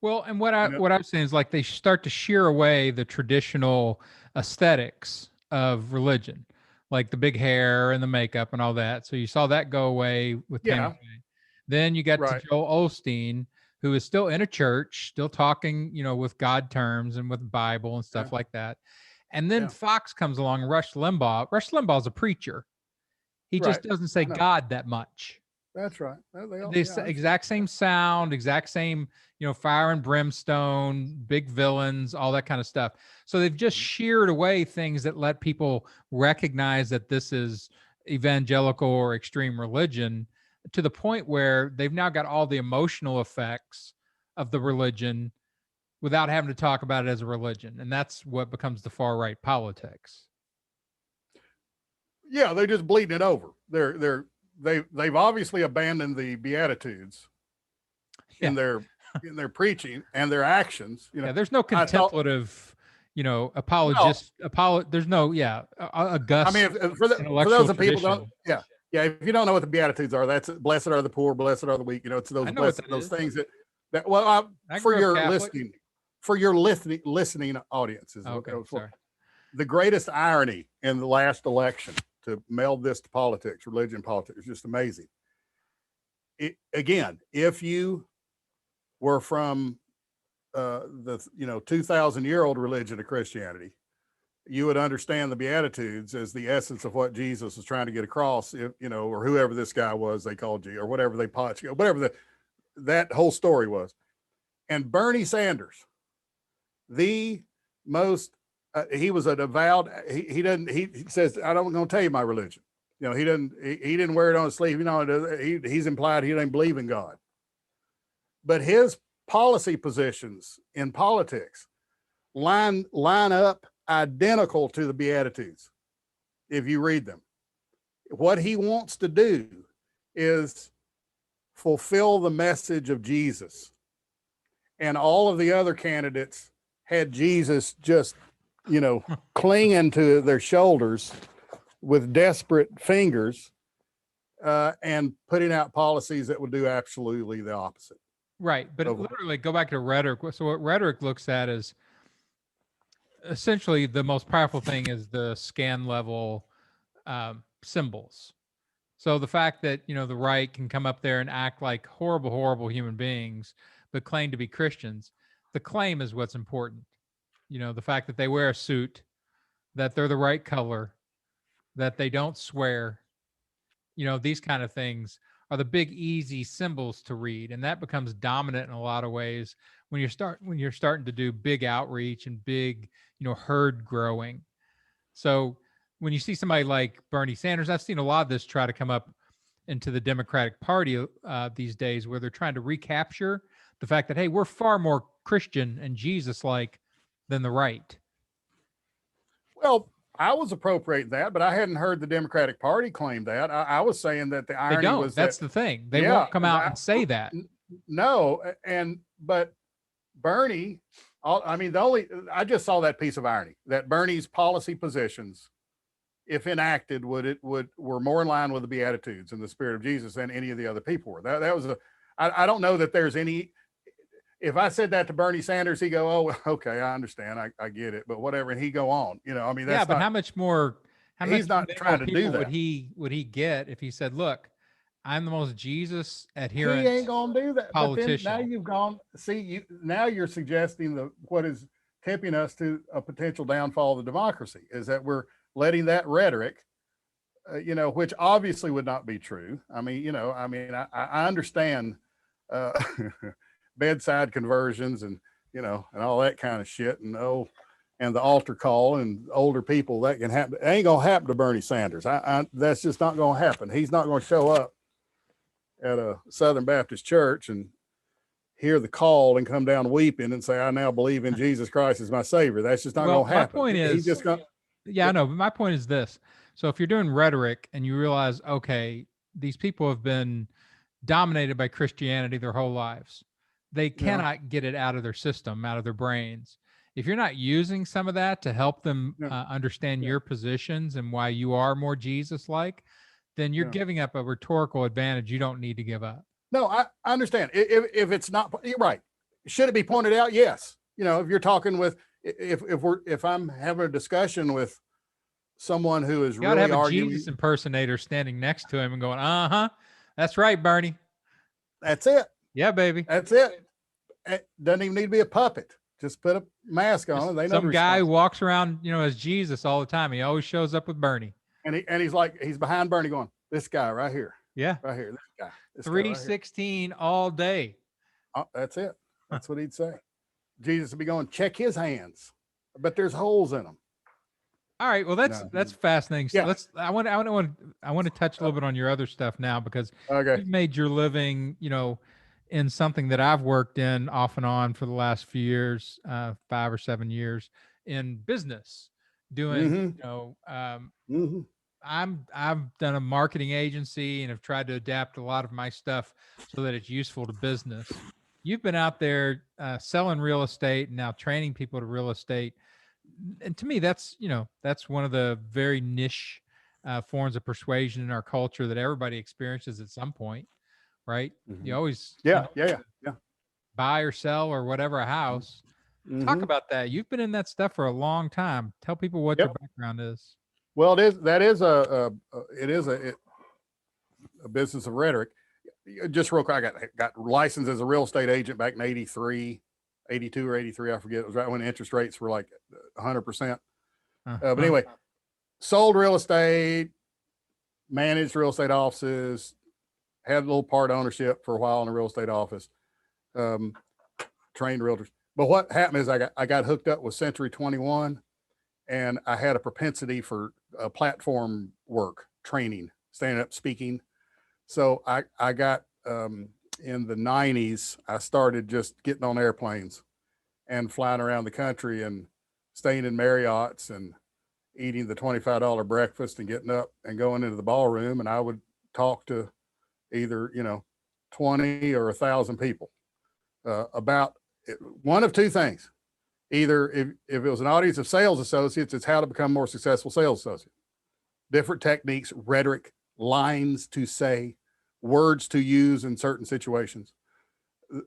Well, and what I'm saying is, like, they start to shear away the traditional aesthetics of religion, like the big hair and the makeup and all that. So you saw that go away with Tammy Yeah, Faye. Then you got to right. Joel Osteen, who is still in a church, still talking, with God terms and with Bible and Yeah, stuff like that. And then yeah, Fox comes along, Rush Limbaugh. Rush Limbaugh's a preacher. He right. just doesn't say I know. God that much. That's right. They all, The yeah, exact same sound, exact same, fire and brimstone, big villains, all that kind of stuff. So they've just sheared away things that let people recognize that this is evangelical or extreme religion, to the point where they've now got all the emotional effects of the religion without having to talk about it as a religion. And that's what becomes the far right politics. yeah, they're just bleeding it over. They've obviously abandoned the Beatitudes Yeah. in their preaching and their actions. Yeah, there's no I thought, contemplative, no, there's no, I august mean, for intellectual those of people don't, tradition. yeah, yeah. If you don't know what the Beatitudes are, that's blessed are the poor, blessed are the weak. It's those I know what blessed, that those is. things that well, I for grew up your Catholic. listening audiences. Okay, sorry. The greatest irony in the last election, to meld this to politics, religion, politics, is just amazing. Again, if you were from the 2,000-year-old religion of Christianity, you would understand the Beatitudes as the essence of what Jesus was trying to get across, or whoever this guy was they called you, or whatever they pot you, whatever that whole story was. And Bernie Sanders, the most, he was a devout, he says, I don't going to tell you my religion. He didn't wear it on his sleeve. He's implied he doesn't believe in God. But his policy positions in politics line up identical to the Beatitudes. If you read them, what he wants to do is fulfill the message of Jesus. And all of the other candidates had Jesus just, clinging to their shoulders with desperate fingers, and putting out policies that would do absolutely the opposite. Right. But literally, go back to rhetoric. So what rhetoric looks at is essentially the most powerful thing is the scan level symbols. So the fact that, the right can come up there and act like horrible, horrible human beings, but claim to be Christians, The claim is what's important. The fact that they wear a suit, that they're the right color, that they don't swear, these kind of things are the big easy symbols to read, and that becomes dominant in a lot of ways when you're starting to do big outreach and big herd growing. So when you see somebody like Bernie Sanders, I've seen a lot of this try to come up into the Democratic Party these days, where they're trying to recapture the fact that, hey, we're far more Christian and Jesus like than the right. Well, I was appropriating that, but I hadn't heard the Democratic Party claim that. I was saying that the irony They don't. was That's that, the thing. They won't come out and say that. No, but Bernie, I just saw that piece of irony that Bernie's policy positions, if enacted, were more in line with the Beatitudes and the Spirit of Jesus than any of the other people were. That was I don't know that there's any. If I said that to Bernie Sanders, he'd go, "Oh, okay, I understand, I get it," but whatever, and he go on. That's but how much more? He's not trying to do that. Would he get if he said, "Look, I'm the most Jesus adherent"? He ain't gonna do that. Politician. But then now you've gone. See, now you're suggesting what is tipping us to a potential downfall of the democracy is that we're letting that rhetoric, which obviously would not be true. I understand bedside conversions and and all that kind of shit, and the altar call and older people, that can happen. It ain't gonna happen to Bernie Sanders. That's just not gonna happen. He's not gonna show up at a Southern Baptist church and hear the call and come down weeping and say, "I now believe in Jesus Christ as my Savior." That's just not gonna happen. My point is, he's just gonna. Yeah, I know. But my point is this. So if you're doing rhetoric and you realize, okay, these people have been dominated by Christianity their whole lives, they cannot get it out of their system, out of their brains. If you're not using some of that to help them understand your positions and why you are more Jesus-like, then you're giving up a rhetorical advantage you don't need to give up. No, I understand. If it's not, you're right. Should it be pointed out? Yes. If you're talking with, if I'm having a discussion with someone who is really have a arguing, Jesus impersonator standing next to him and going, that's right, Bernie. That's it. Yeah, baby. That's it. It doesn't even need to be a puppet. Just put a mask on. And they know some guy who walks around, as Jesus all the time. He always shows up with Bernie. And he's behind Bernie going, "This guy right here." Yeah. Right here. This guy. 316 all day. Oh, that's it. That's what he'd say. Jesus would be going, "Check his hands, but there's holes in them." All right. Well, that's fascinating. So I want to touch a little bit on your other stuff now, because you've made your living, in something that I've worked in off and on for the last few years, 5 or 7 years in business, doing, I've done a marketing agency and have tried to adapt a lot of my stuff so that it's useful to business. You've been out there selling real estate and now training people to real estate. And to me, that's one of the very niche forms of persuasion in our culture that everybody experiences at some point, right? Mm-hmm. You always buy or sell or whatever a house. Mm-hmm. Talk about that. You've been in that stuff for a long time. Tell people what your background is. Well, it is a business of rhetoric. Just real quick, I got licensed as a real estate agent back in 82 or 83. I forget. It was right when interest rates were like 100%. But anyway, sold real estate, managed real estate offices, had a little part ownership for a while in a real estate office, trained realtors. But what happened is I got hooked up with Century 21, and I had a propensity for platform work, training, standing up, speaking. So I got, in the 90s, I started just getting on airplanes and flying around the country and staying in Marriott's and eating the $25 breakfast and getting up and going into the ballroom. And I would talk to either, 20 or 1,000 people about one of two things. Either if it was an audience of sales associates, it's how to become more successful sales associate. Different techniques, rhetoric, lines to say, words to use in certain situations.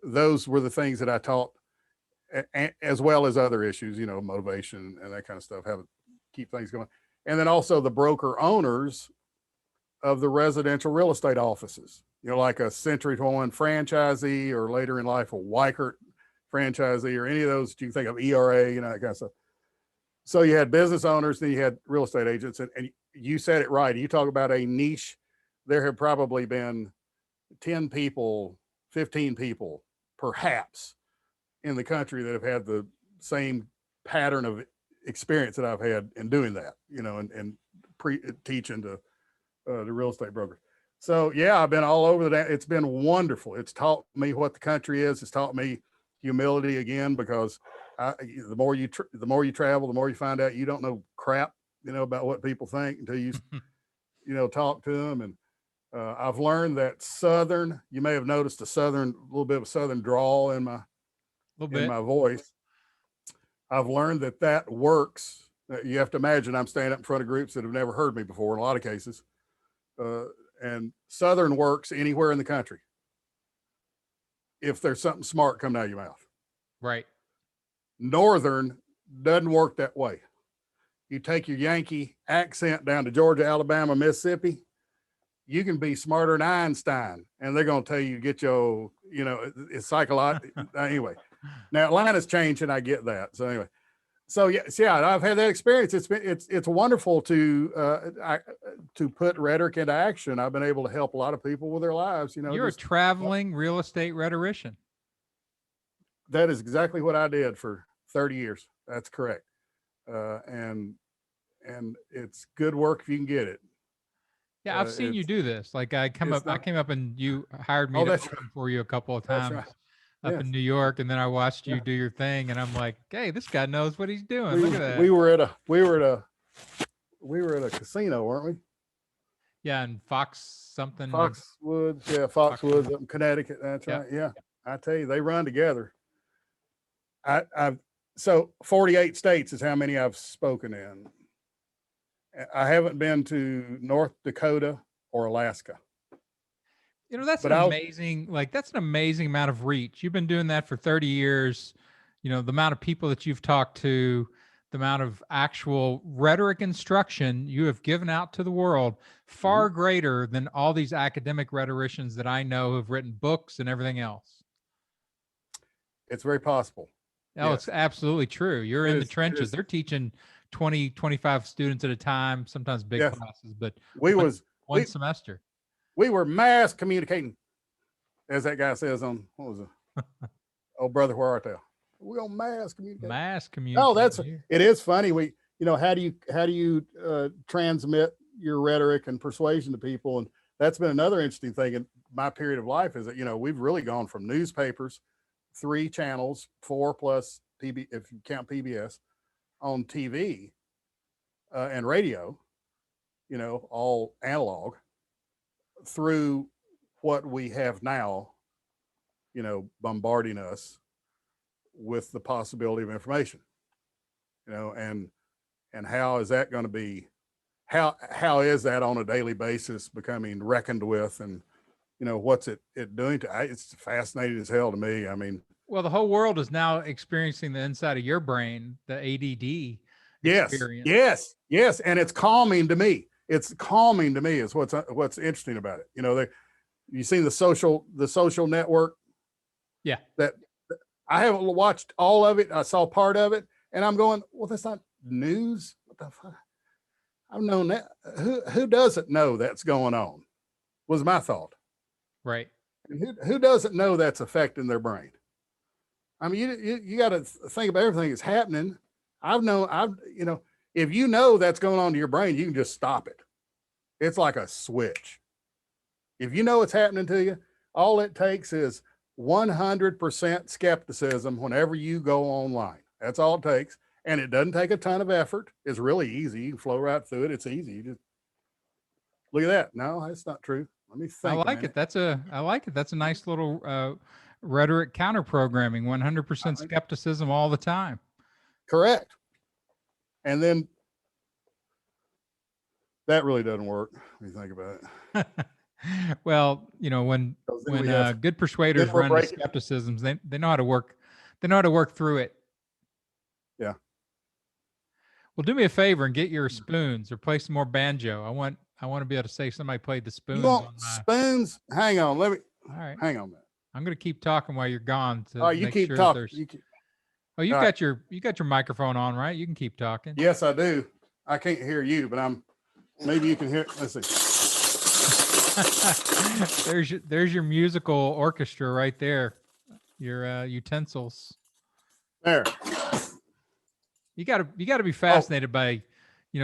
Those were the things that I taught, as well as other issues, motivation and that kind of stuff, how to keep things going. And then also the broker owners of the residential real estate offices, like a Century 21 franchisee, or later in life, a Weichert franchisee or any of those you can think of, ERA, you know, that kind of stuff. So you had business owners, then you had real estate agents, and you said it right. You talk about a niche. There have probably been 10 people, 15 people, perhaps, in the country that have had the same pattern of experience that I've had in doing that, you know, and teaching to the real estate brokers. So yeah, I've been all over it's been wonderful. It's taught me what the country is. It's taught me humility again, because the more you travel, the more you find out you don't know crap, you know, about what people think until you, you know, talk to them. And I've learned that Southern, you may have noticed a little bit of a Southern drawl in my voice. I've learned that works. You have to imagine I'm standing up in front of groups that have never heard me before in a lot of cases. And Southern works anywhere in the country if there's something smart coming out of your mouth. Right. Northern doesn't work that way. You take your Yankee accent down to Georgia, Alabama, Mississippi, you can be smarter than Einstein, and they're going to tell you get your, you know, it's psychological. Anyway, now Atlanta's changed, and I get that. So anyway, so yeah, I've had that experience. It's wonderful to put rhetoric into action. I've been able to help a lot of people with their lives. You know, you're a traveling real estate rhetorician. That is exactly what I did for 30 years. That's correct. And it's good work if you can get it. Yeah, I've seen you do this. Like I came up and you hired me to open for you a couple of times up in New York, and then I watched you do your thing, and I'm like, hey, this guy knows what he's doing. Look at that. We were at a casino, weren't we? Yeah, and Foxwoods, Foxwoods up in Connecticut. That's right. Yeah. I tell you, they run together. So 48 states is how many I've spoken in. I haven't been to North Dakota or Alaska. You know, that's amazing amount of reach. You've been doing that for 30 years. You know, the amount of people that you've talked to, the amount of actual rhetoric instruction you have given out to the world, far greater than all these academic rhetoricians that I know who have written books and everything else. It's very possible. Oh, yes. It's absolutely true. You're in the trenches. They're teaching 20, 25 students at a time, sometimes big classes, but one semester. We were mass communicating, as that guy says on, what was it? Oh, brother, where art thou? We on mass communication. Mass communication. Oh, it is funny. How do you transmit your rhetoric and persuasion to people? And that's been another interesting thing in my period of life is that, you know, we've really gone from newspapers, 3 channels, 4 plus PB, if you count PBS, on TV and radio, you know, all analog, through what we have now, you know, bombarding us with the possibility of information, you know, and how is that going to be, how is that on a daily basis becoming reckoned with, and, you know, what's it doing to, it's fascinating as hell to me. I mean, well, the whole world is now experiencing the inside of your brain, the ADD experience. Yes. And it's calming to me. It's calming to me is what's interesting about it. You know, you seen the social network. Yeah. That I haven't watched all of it. I saw part of it, and I'm going, well, that's not news. What the fuck? I've known that. Who doesn't know that's going on? Was my thought. Right. And who doesn't know that's affecting their brain? I mean, you got to think about everything that's happening. You know, if you know that's going on to your brain, you can just stop it. It's like a switch. If you know it's happening to you, all it takes is 100% skepticism whenever you go online. That's all it takes. And it doesn't take a ton of effort. It's really easy. You can flow right through it. It's easy. You just look at that. No, that's not true. Let me think. I like it. I like it. That's a nice little rhetoric counter programming, 100% skepticism all the time. Correct. And then that really doesn't work when you think about it. Well, you know, when good persuaders run into skepticisms, they know how to work. They know how to work through it. Yeah. Well, do me a favor and get your spoons or play some more banjo. I want to be able to say somebody played the spoons. You want spoons? Hang on. All right. Hang on a minute. I'm going to keep talking while you're gone to All right, you make keep sure that talking. there's. You keep, Oh, you all got right. your microphone on, right? You can keep talking. Yes, I do. I can't hear you, but maybe you can hear. Let's see. there's your musical orchestra right there. Your utensils. There. You got to be Oh, fascinated by,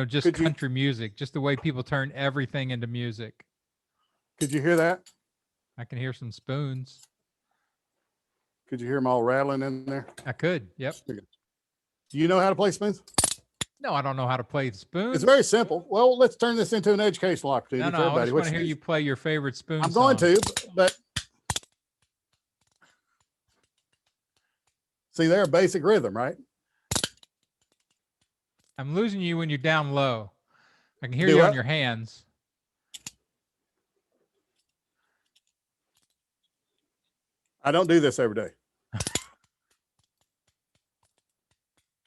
just could you country music, just the way people turn everything into music. could you hear that? I can hear some spoons. Could you hear them all rattling in there? I could. Yep. Do you know how to play spoons? No, I don't know how to play the spoons. It's very simple. Well, let's turn this into an educational opportunity No, for I everybody. just want to hear you play your favorite spoon I'm going song. to, but see, they're a basic rhythm, right? I'm losing you when you're down low. I can hear Do you on what? your hands. I don't do this every day.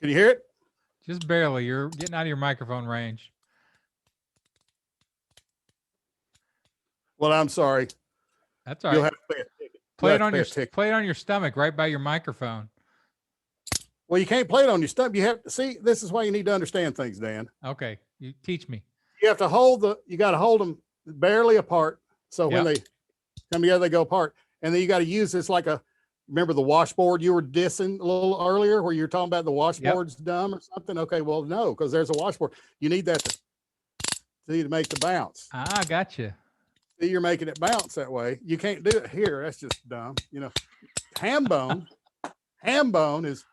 Can you hear it? Just barely. You're getting out of your microphone range. Well, I'm sorry. That's all You'll right. have to pay a ticket. Play it on your stomach, right by your microphone. Well, you can't play it on your stomach. You have to see. This is why you need to understand things, Dan. Okay, you teach me. You have to you got to hold them barely apart. So when they come together, they go apart. And then you got to use this remember the washboard you were dissing a little earlier where you're talking about the washboard's dumb or something? Okay, well, no, because there's a washboard. You need that to make the bounce. Ah, gotcha. See, you're making it bounce that way. You can't do it here. That's just dumb. Ham bone is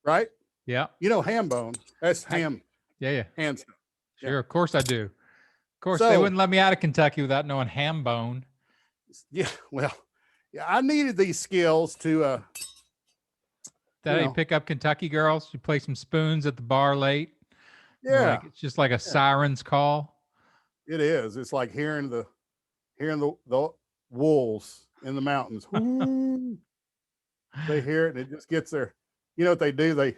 right. Yeah. Ham bone. That's ham. Yeah. Hand stuff. Sure. Yeah. Of course I do. Of course, they wouldn't let me out of Kentucky without knowing ham bone. Yeah. Well, yeah, I needed these skills to That you pick up Kentucky girls. You play some spoons at the bar late. Yeah. It's just like a siren's call. It is. It's like hearing the wolves in the mountains. They hear it and it just gets there. You know what they do?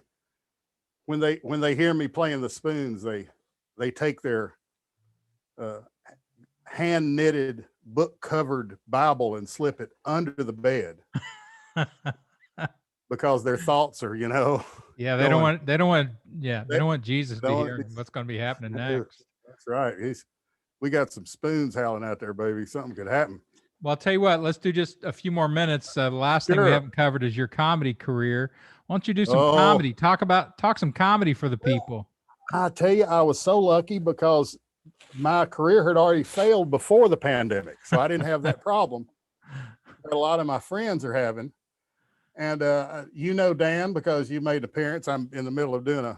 When they hear me playing the spoons, they take their hand knitted book covered Bible and slip it under the bed because their thoughts are, Yeah, they don't want Jesus to hear what's going to be happening next. That's right. We got some spoons howling out there, baby. Something could happen. Well, I'll tell you what, let's do just a few more minutes. The last thing we haven't covered is your comedy career. Why don't you do some comedy? Talk some comedy for the people. I tell you, I was so lucky because my career had already failed before the pandemic. So I didn't have that problem that a lot of my friends are having. And Dan, because you made an appearance, I'm in the middle of doing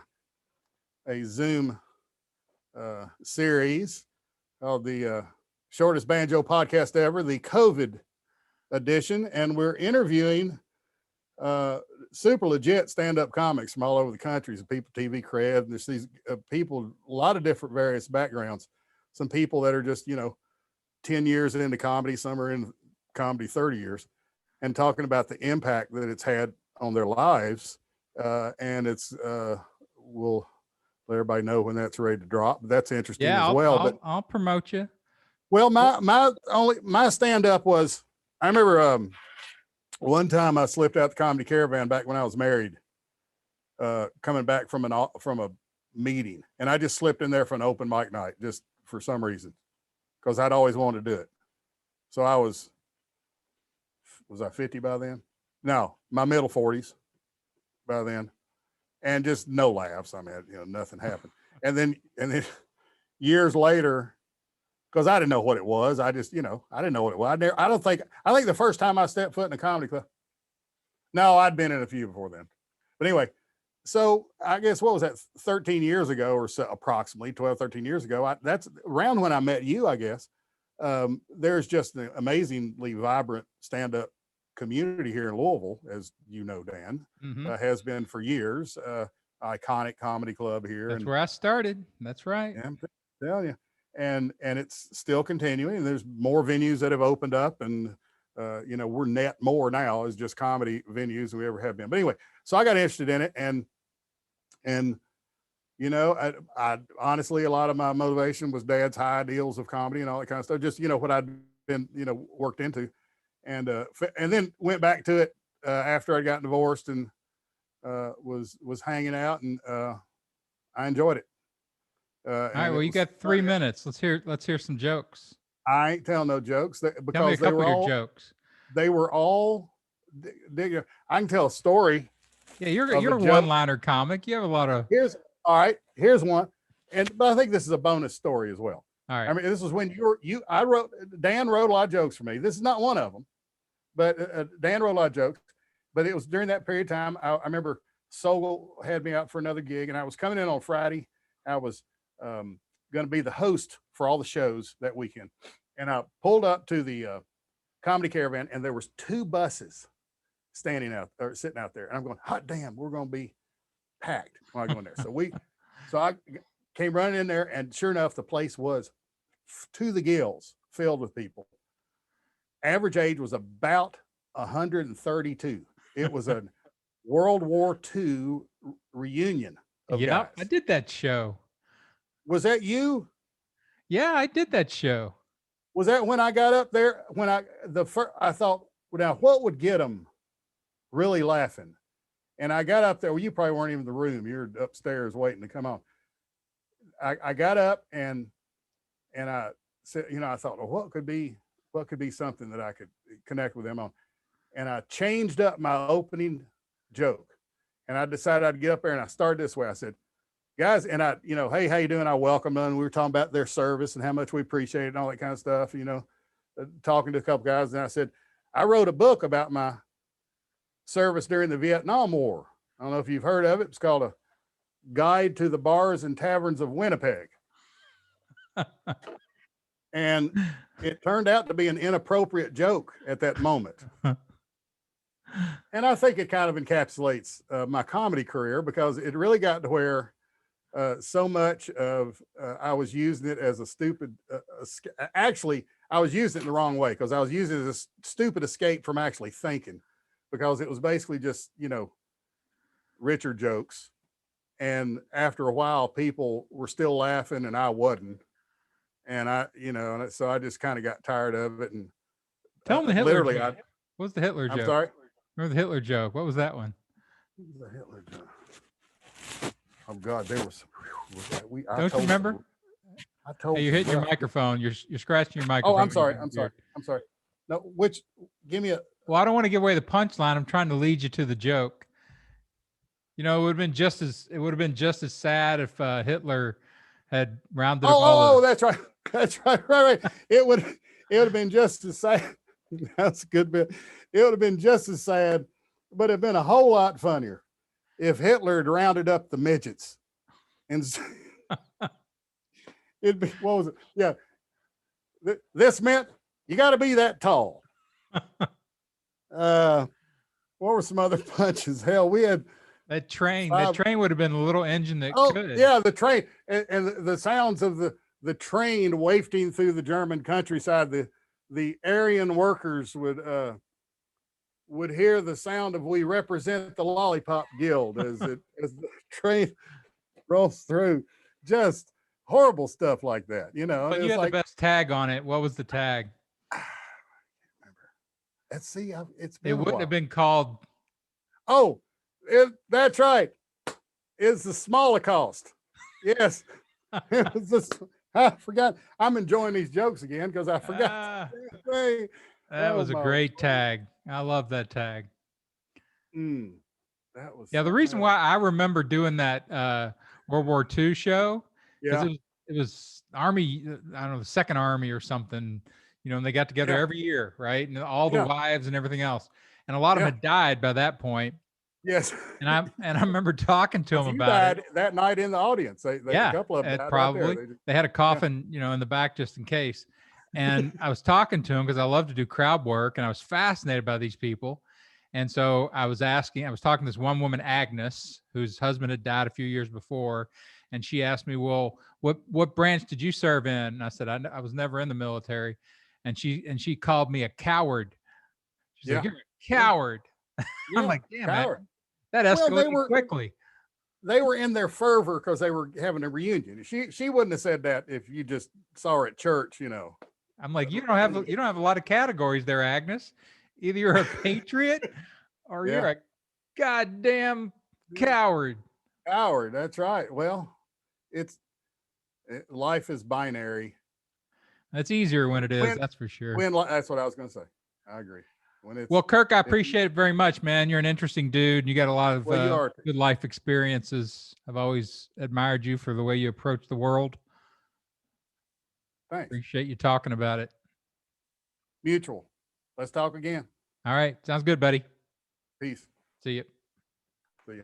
a Zoom series called the shortest banjo podcast ever, the COVID edition. And we're interviewing super legit stand-up comics from all over the country. Some people, TV cred, and there's these people, a lot of different various backgrounds. Some people that are just, 10 years into comedy, some are in comedy 30 years, and talking about the impact that it's had on their lives. And it's, we'll let everybody know when that's ready to drop. But that's interesting as well. I'll promote you. Well, my stand-up was, I remember one time I slipped out the comedy caravan back when I was married, coming back from a meeting, and I just slipped in there for an open mic night just for some reason, because I'd always wanted to do it. So was I 50 by then? No, my middle 40s by then, and just no laughs. I mean, nothing happened. And then years later, because I didn't know what it was. I just, I didn't know what it was. I think the first time I stepped foot in a comedy club. No, I'd been in a few before then. But anyway, so I guess, what was that, 13 years ago or so, approximately 12, 13 years ago. That's around when I met you, I guess. There's just an amazingly vibrant stand-up community here in Louisville, as you know, Dan, has been for years. Iconic comedy club here. That's where I started. That's right. Yeah, I'm telling you. And it's still continuing. There's more venues that have opened up, and we're net more now as just comedy venues than we ever have been. But anyway, so I got interested in it, and You know, I honestly, a lot of my motivation was Dad's high ideals of comedy and all that kind of stuff. Just, you know, what I'd been, you know, worked into, and then went back to it after I got divorced, and was hanging out, and I enjoyed it. All right. And Well, it you was got 3 minutes. Let's hear some jokes. I ain't telling no jokes Tell me a because couple of your jokes. they were all. I can tell a story. Yeah, you're of you're a joke. one-liner comic. You have a lot of. Here's all right. Here's one, but I think this is a bonus story as well. All right. I mean, this is when Dan wrote a lot of jokes for me. This is not one of them, but Dan wrote a lot of jokes. But it was during that period of time. I remember Sogol had me out for another gig, and I was coming in on Friday. I was going to be the host for all the shows that weekend, and I pulled up to the Comedy Caravan, and there was 2 buses standing out or sitting out there, and I'm going, hot damn, we're going to be packed when I go in there. So I came running in there, and sure enough, the place was to the gills filled with people. Average age was about 132. It was a World War II reunion of guys. I did that show. Was that you? Yeah, I did that show. Was that when I got up there? When I thought, well, now what would get them really laughing? And I got up there. Well, you probably weren't even in the room. You're upstairs waiting to come on. I got up and I said, you know, I thought, well, what could be something that I could connect with them on? And I changed up my opening joke, and I decided I'd get up there, and I started this way. I said, guys, and I, you know, hey, how you doing? I welcome them. We were talking about their service and how much we appreciate it and all that kind of stuff, you know, talking to a couple guys. And I said, I wrote a book about my service during the Vietnam War. I don't know if you've heard of it. It's called A Guide to the Bars and Taverns of Winnipeg. And it turned out to be an inappropriate joke at that moment. And I think it kind of encapsulates my comedy career, because it really got to where so much of I was using it as a stupid, actually, I was using it the wrong way, because I was using it as a stupid escape from actually thinking, because it was basically just, you know, Richard jokes. And after a while, people were still laughing and I wasn't. And I, you know, so I just kind of got tired of it. And tell them the Hitler literally, joke. What was the Hitler joke? I'm sorry. Remember the Hitler joke? What was that one? The Hitler joke. Oh God, there was. Don't you remember? I told hey, you. You're hitting your microphone. You're scratching your microphone. Oh, I'm sorry. I'm sorry. No, give me a. Well, I don't want to give away the punchline. I'm trying to lead you to the joke. You know, it would have been just as sad if Hitler had rounded up all. Oh, that's right. That's right. It would have been just as sad. That's a good bit. It would have been just as sad, but it'd been a whole lot funnier if Hitler had rounded up the midgets. And it'd be, what was it? Yeah. This meant you got to be that tall. What were some other punches? Hell, we had that train. That train would have been a little engine that could. Yeah, the train and the sounds of the train wafting through the German countryside. The Aryan workers would hear the sound of "We represent the Lollipop Guild" as the train rolls through. Just horrible stuff like that, you know. But you had the best tag on it. What was the tag? I can't remember. Let's see. It wouldn't have been called. Oh, that's right. It's the Smolikost. Yes. It was this. I forgot. I'm enjoying these jokes again because I forgot. That was a great tag. I love that tag. That was. Yeah, the reason why I remember doing that World War II show, yeah, it was Army. I don't know, the Second Army or something. You know, and they got together every year, right? And all the wives and everything else, and a lot of them had died by that point. Yes. And I remember talking to them about it that night in the audience. They a couple of them died probably. Right they had a coffin, you know, in the back just in case. And I was talking to them because I love to do crowd work, and I was fascinated by these people. And so I was talking to this one woman, Agnes, whose husband had died a few years before. And she asked me, well, what branch did you serve in? And I said, I was never in the military. And she called me a coward. She's like, you're a coward. I'm like, damn, that escalated quickly. they were in their fervor because they were having a reunion. She wouldn't have said that if you just saw her at church, you know. I'm like, you don't have a lot of categories there, Agnes. Either you're a patriot or Yeah. you're a goddamn coward. Coward, that's right. Well, life is binary. That's easier when it is, When- that's for sure. That's what I was going to say. I agree. When it's Well, Kirk, I appreciate it very much, man. You're an interesting dude. You got a lot of Well, you are. good life experiences. I've always admired you for the way you approach the world. Thanks. Appreciate you talking about it. Mutual. Let's talk again. All right. Sounds good, buddy. Peace. See you. See ya.